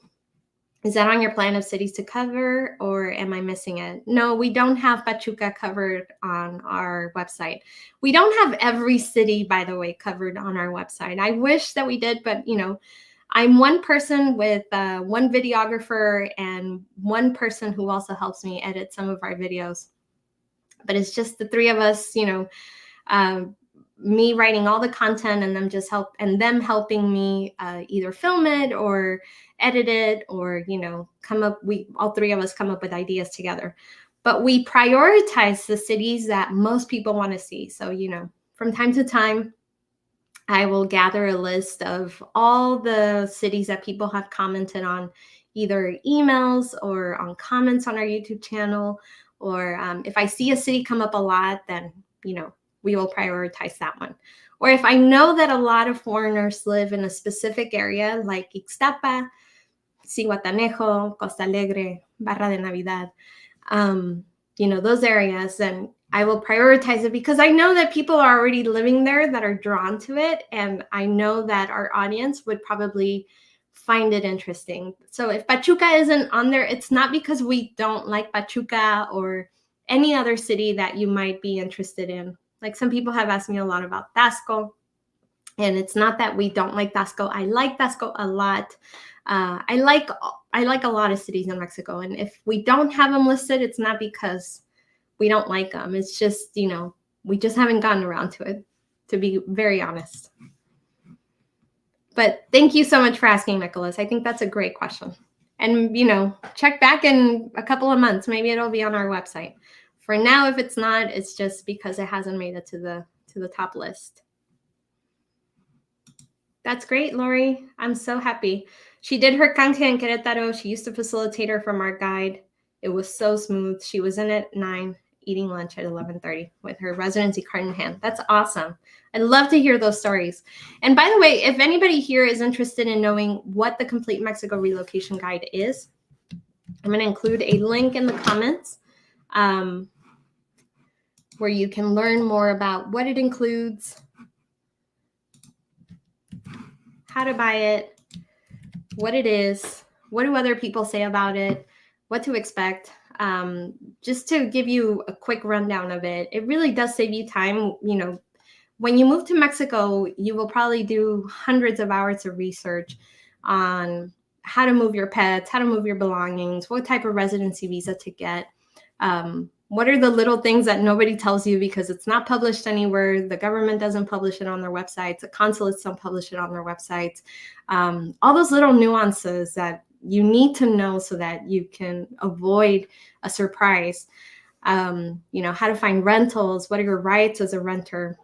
Is that on your plan of cities to cover, or am I missing it? No, we don't have Pachuca covered on our website. We don't have every city, by the way, covered on our website. I wish that we did, but you know, I'm one person with one videographer and one person who also helps me edit some of our videos. But it's just the three of us, you know, me writing all the content and them helping me either film it or edit it, or you know, all three of us come up with ideas together. But we prioritize the cities that most people want to see. So you know, from time to time, I will gather a list of all the cities that people have commented on, either emails or on comments on our YouTube channel, or if I see a city come up a lot, then you know, we will prioritize that one. Or if I know that a lot of foreigners live in a specific area, like Ixtapa, Cihuatanejo, Costa Alegre, Barra de Navidad, you know, those areas, then I will prioritize it, because I know that people are already living there that are drawn to it. And I know that our audience would probably find it interesting. So if Pachuca isn't on there, it's not because we don't like Pachuca or any other city that you might be interested in. Like some people have asked me a lot about Tasco, and it's not that we don't like Tasco. I like Tasco a lot. I like a lot of cities in Mexico, and if we don't have them listed, it's not because we don't like them. It's just, you know, we just haven't gotten around to it, to be very honest. But thank you so much for asking, Nicholas. I think that's a great question. And, you know, check back in a couple of months. Maybe it'll be on our website. For now, if it's not, it's just because it hasn't made it to the top list. That's great, Lori. I'm so happy. She did her canje in Querétaro. She used to facilitate her from our guide. It was so smooth. She was in at 9, eating lunch at 11:30 with her residency card in hand. That's awesome. I'd love to hear those stories. And by the way, if anybody here is interested in knowing what the Complete Mexico Relocation Guide is, I'm going to include a link in the comments where you can learn more about what it includes, how to buy it, what it is, what do other people say about it, what to expect. Just to give you a quick rundown of it, it really does save you time. You know, when you move to Mexico, you will probably do hundreds of hours of research on how to move your pets, how to move your belongings, what type of residency visa to get. What are the little things that nobody tells you because it's not published anywhere? The government doesn't publish it on their websites. The consulates don't publish it on their websites. All those little nuances that you need to know so that you can avoid a surprise. You know, how to find rentals, what are your rights as a renter,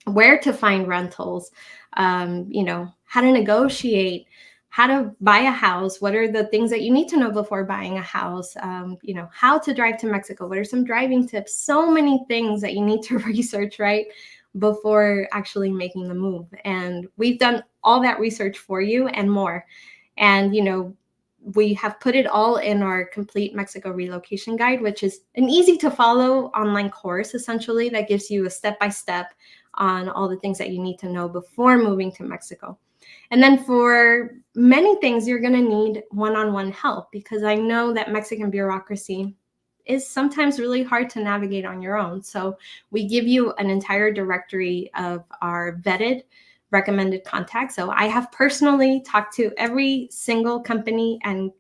where to find rentals, you know, how to negotiate, how to buy a house, what are the things that you need to know before buying a house, you know, how to drive to Mexico, what are some driving tips, so many things that you need to research, right, before actually making the move. And we've done all that research for you and more. And, you know, we have put it all in our Complete Mexico Relocation Guide, which is an easy to follow online course, essentially, that gives you a step-by-step on all the things that you need to know before moving to Mexico. And then for many things, you're going to need one-on-one help, because I know that Mexican bureaucracy is sometimes really hard to navigate on your own. So we give you an entire directory of our vetted, recommended contacts. So I have personally talked to every single company and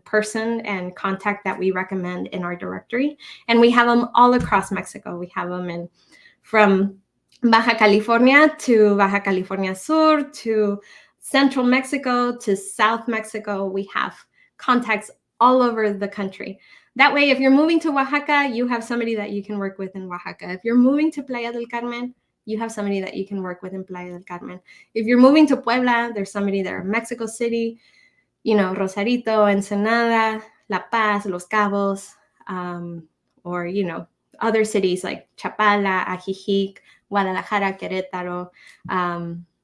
person and contact that we recommend in our directory. And we have them all across Mexico. We have them from Baja California to Baja California Sur to Central Mexico to South Mexico. We have contacts all over the country. That way, if you're moving to Oaxaca, you have somebody that you can work with in Oaxaca. If you're moving to Playa del Carmen, you have somebody that you can work with in Playa del Carmen. If you're moving to Puebla, there's somebody there in Mexico City, Rosarito, Ensenada, La Paz, Los Cabos, or, other cities like Chapala, Ajijic, Guadalajara, Querétaro,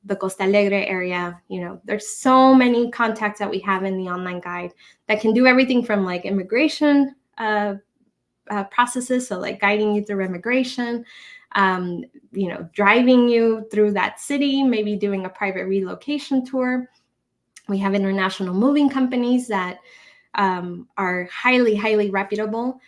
the Costa Alegre area. There's so many contacts that we have in the online guide that can do everything from like immigration processes, so like guiding you through immigration, driving you through that city, maybe doing a private relocation tour. We have international moving companies that are highly, highly reputable.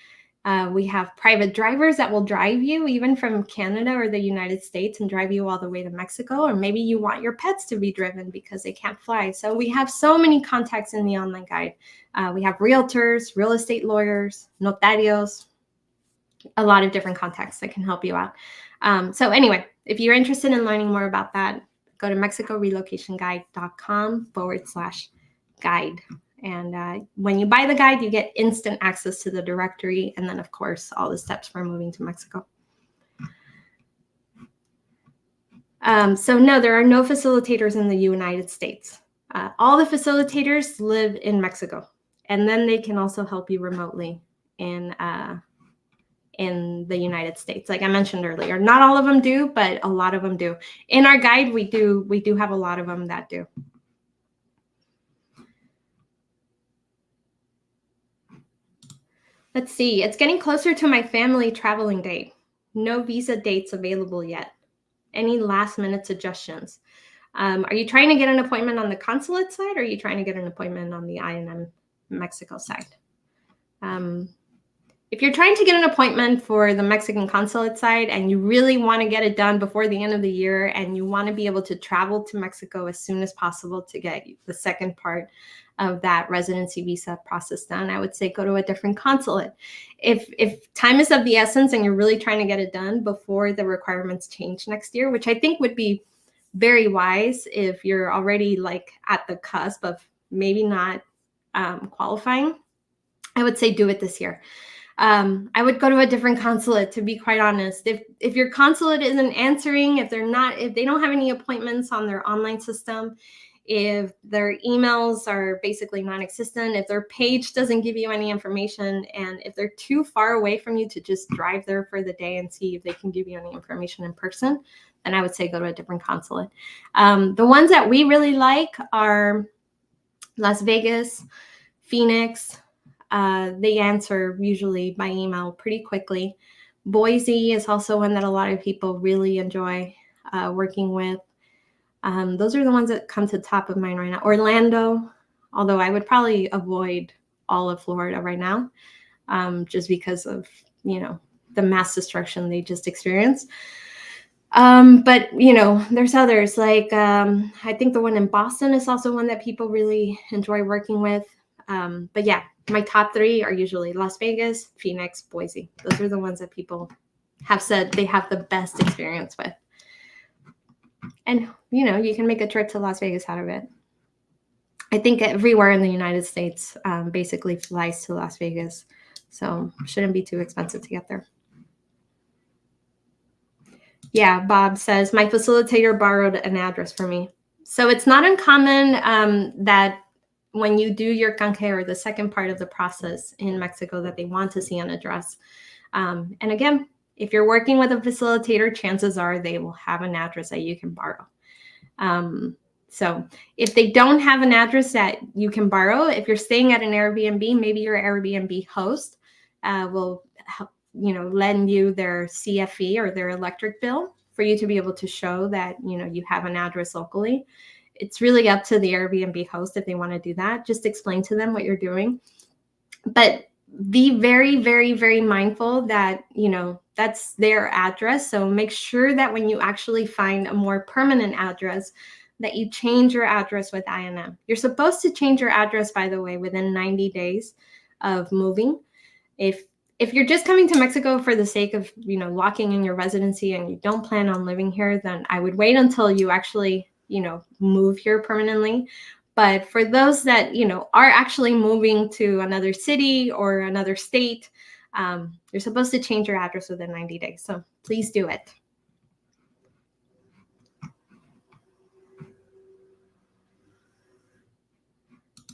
We have private drivers that will drive you even from Canada or the United States and drive you all the way to Mexico. Or maybe you want your pets to be driven because they can't fly. So we have so many contacts in the online guide. We have realtors, real estate lawyers, notarios, a lot of different contacts that can help you out. So anyway, if you're interested in learning more about that, go to mexicorelocationguide.com/guide. And when you buy the guide, you get instant access to the directory. And then, of course, all the steps for moving to Mexico. So no, there are no facilitators in the United States. All the facilitators live in Mexico. And then they can also help you remotely in the United States. Like I mentioned earlier, not all of them do, but a lot of them do. In our guide, we do have a lot of them that do. Let's see, it's getting closer to my family traveling date. No visa dates available yet. Any last minute suggestions? Are you trying to get an appointment on the consulate side, or are you trying to get an appointment on the INM Mexico side? If you're trying to get an appointment for the Mexican consulate side and you really want to get it done before the end of the year and you want to be able to travel to Mexico as soon as possible to get the second part of that residency visa process done, I would say go to a different consulate. If time is of the essence and you're really trying to get it done before the requirements change next year, which I think would be very wise if you're already like at the cusp of maybe not qualifying, I would say do it this year. I would go to a different consulate, to be quite honest. If your consulate isn't answering, if they don't have any appointments on their online system, if their emails are basically non-existent, if their page doesn't give you any information, and if they're too far away from you to just drive there for the day and see if they can give you any information in person, then I would say go to a different consulate. The ones that we really like are Las Vegas, Phoenix. They answer usually by email pretty quickly. Boise is also one that a lot of people really enjoy working with. Those are the ones that come to the top of mind right now. Orlando, although I would probably avoid all of Florida right now, just because of, the mass destruction they just experienced. But, there's others like, I think the one in Boston is also one that people really enjoy working with. But yeah, my top three are usually Las Vegas, Phoenix, Boise. Those are the ones that people have said they have the best experience with. And, you can make a trip to Las Vegas out of it. I think everywhere in the United States basically flies to Las Vegas. So it shouldn't be too expensive to get there. Yeah, Bob says, my facilitator borrowed an address for me. So it's not uncommon that when you do your canje, or the second part of the process in Mexico, that they want to see an address. And again, if you're working with a facilitator, chances are they will have an address that you can borrow. So if they don't have an address that you can borrow, if you're staying at an Airbnb, maybe your Airbnb host will help, lend you their CFE or their electric bill for you to be able to show that, you have an address locally. It's really up to the Airbnb host if they want to do that. Just explain to them what you're doing. But be very, very, very mindful that, that's their address. So make sure that when you actually find a more permanent address, that you change your address with INM. You're supposed to change your address, by the way, within 90 days of moving. If you're just coming to Mexico for the sake of, locking in your residency and you don't plan on living here, then I would wait until you actually, move here permanently. But for those that, are actually moving to another city or another state, you're supposed to change your address within 90 days. So please do it.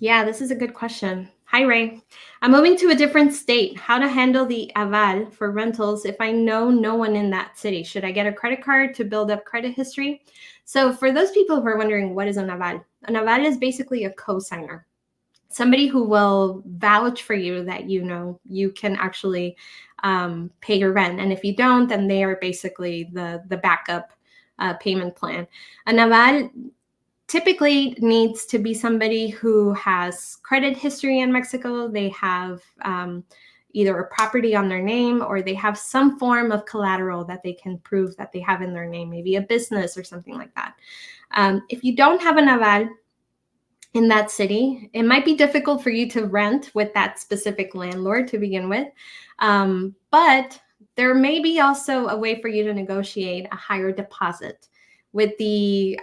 Yeah, this is a good question. Hi, Ray. I'm moving to a different state. How to handle the aval for rentals if I know no one in that city? Should I get a credit card to build up credit history? So for those people who are wondering, what is an aval is basically a co-signer, somebody who will vouch for you that, you can actually pay your rent. And if you don't, then they are basically the backup payment plan. An aval typically needs to be somebody who has credit history in Mexico. They have either a property on their name, or they have some form of collateral that they can prove that they have in their name, maybe a business or something like that. If you don't have an aval in that city, it might be difficult for you to rent with that specific landlord to begin with. But there may be also a way for you to negotiate a higher deposit with the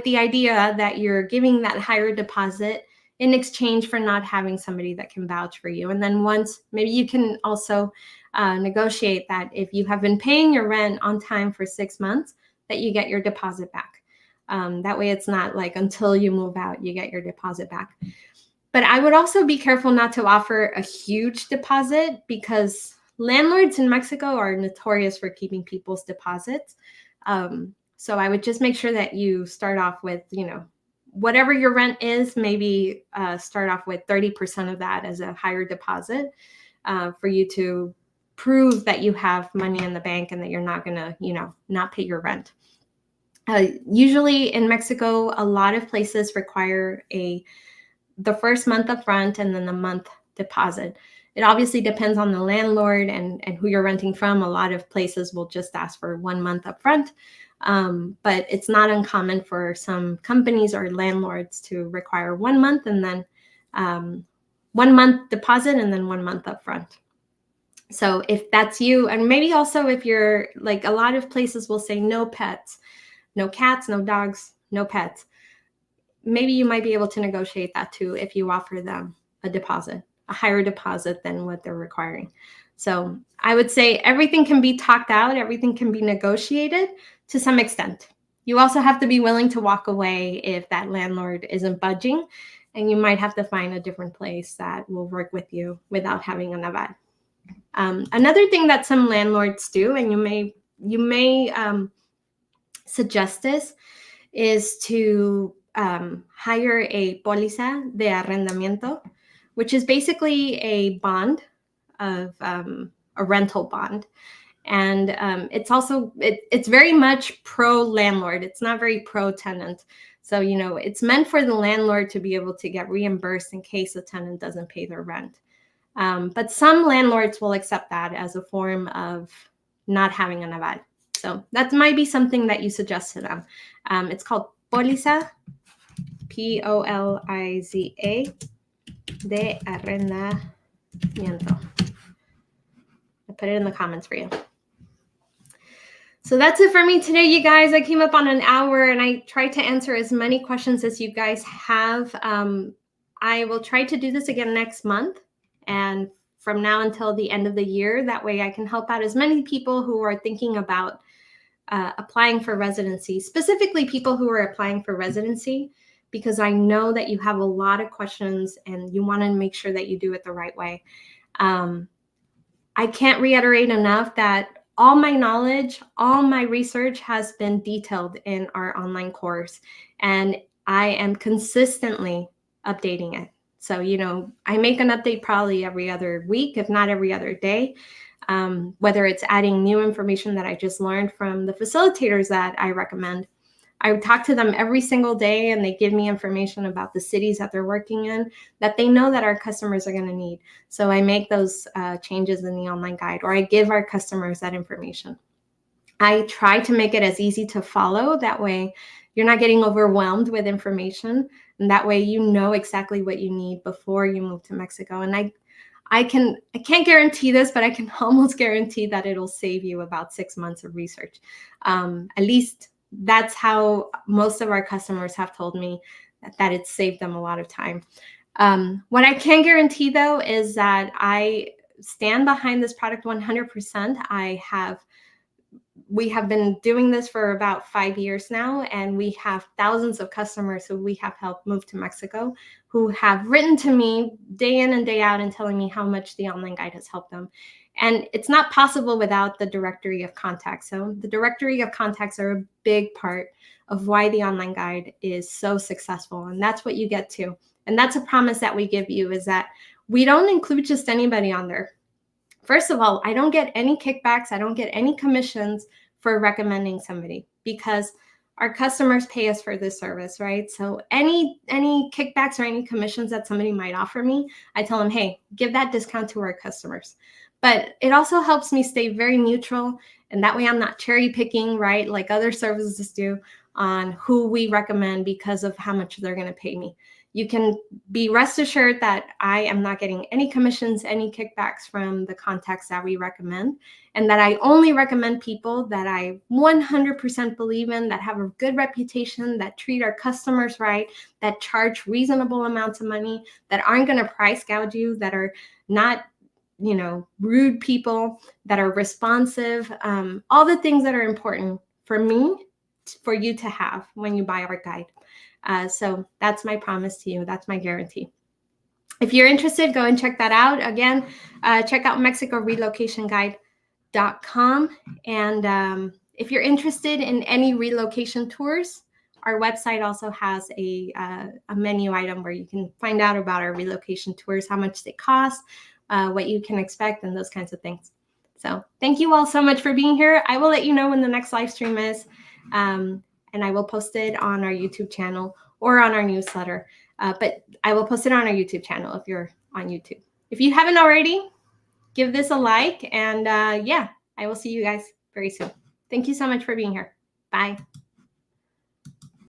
idea that you're giving that higher deposit in exchange for not having somebody that can vouch for you. And then once, maybe you can also negotiate that if you have been paying your rent on time for 6 months, that you get your deposit back. That way it's not like until you move out, you get your deposit back. But I would also be careful not to offer a huge deposit, because landlords in Mexico are notorious for keeping people's deposits. So I would just make sure that you start off with, whatever your rent is, maybe start off with 30% of that as a higher deposit for you to prove that you have money in the bank and that you're not going to, not pay your rent. Usually in Mexico, a lot of places require the first month up front and then the month deposit. It obviously depends on the landlord and who you're renting from. A lot of places will just ask for 1 month up front. But it's not uncommon for some companies or landlords to require 1 month and then 1 month deposit and then 1 month upfront. So if that's you, and maybe also if you're like, a lot of places will say no pets, no cats, no dogs, no pets. Maybe you might be able to negotiate that too if you offer them a deposit, a higher deposit than what they're requiring. So I would say everything can be talked out, everything can be negotiated to some extent. You also have to be willing to walk away if that landlord isn't budging, and you might have to find a different place that will work with you without having an aval. Another thing that some landlords do, and you may suggest this, is to hire a póliza de arrendamiento, which is basically a bond of a rental bond. And it's also, it's very much pro landlord. It's not very pro tenant. So, it's meant for the landlord to be able to get reimbursed in case a tenant doesn't pay their rent. But some landlords will accept that as a form of not having an aval. So that might be something that you suggest to them. It's called póliza, Poliza de arrendamiento. I put it in the comments for you. So that's it for me today, you guys. I came up on an hour and I tried to answer as many questions as you guys have. I will try to do this again next month and from now until the end of the year. That way I can help out as many people who are thinking about applying for residency, specifically people who are applying for residency, because I know that you have a lot of questions and you want to make sure that you do it the right way. I can't reiterate enough that all my knowledge, all my research has been detailed in our online course, and I am consistently updating it. So, I make an update probably every other week, if not every other day. whether it's adding new information that I just learned from the facilitators that I recommend. I talk to them every single day, and they give me information about the cities that they're working in that they know that our customers are going to need. So I make those changes in the online guide, or I give our customers that information. I try to make it as easy to follow. That way you're not getting overwhelmed with information. And that way you know exactly what you need before you move to Mexico. And I can't guarantee this, but I can almost guarantee that it'll save you about 6 months of research. At least that's how most of our customers have told me that it's saved them a lot of time. What I can guarantee, though, is that I stand behind this product 100%. We have been doing this for about 5 years now, and we have thousands of customers who we have helped move to Mexico who have written to me day in and day out and telling me how much the online guide has helped them. And it's not possible without the directory of contacts. So the directory of contacts are a big part of why the online guide is so successful. And that's what you get to. And that's a promise that we give you, is that we don't include just anybody on there. First of all, I don't get any kickbacks. I don't get any commissions for recommending somebody, because our customers pay us for this service, right? So any kickbacks or any commissions that somebody might offer me, I tell them, hey, give that discount to our customers. But it also helps me stay very neutral, and that way I'm not cherry picking, right, like other services do, on who we recommend because of how much they're going to pay me. You can be rest assured that I am not getting any commissions, any kickbacks from the contacts that we recommend, and that I only recommend people that I 100% believe in, that have a good reputation, that treat our customers right, that charge reasonable amounts of money, that aren't going to price gouge you, that are not, rude people, that are responsive, all the things that are important for me, for you to have when you buy our guide. So that's my promise to you. That's my guarantee. If you're interested, go and check that out. Again, check out MexicoRelocationGuide.com. And if you're interested in any relocation tours, our website also has a menu item where you can find out about our relocation tours, how much they cost, what you can expect, and those kinds of things. So thank you all so much for being here. I will let you know when the next live stream is. And I will post it on our YouTube channel or on our newsletter. But I will post it on our YouTube channel if you're on YouTube. If you haven't already, give this a like. And I will see you guys very soon. Thank you so much for being here. Bye.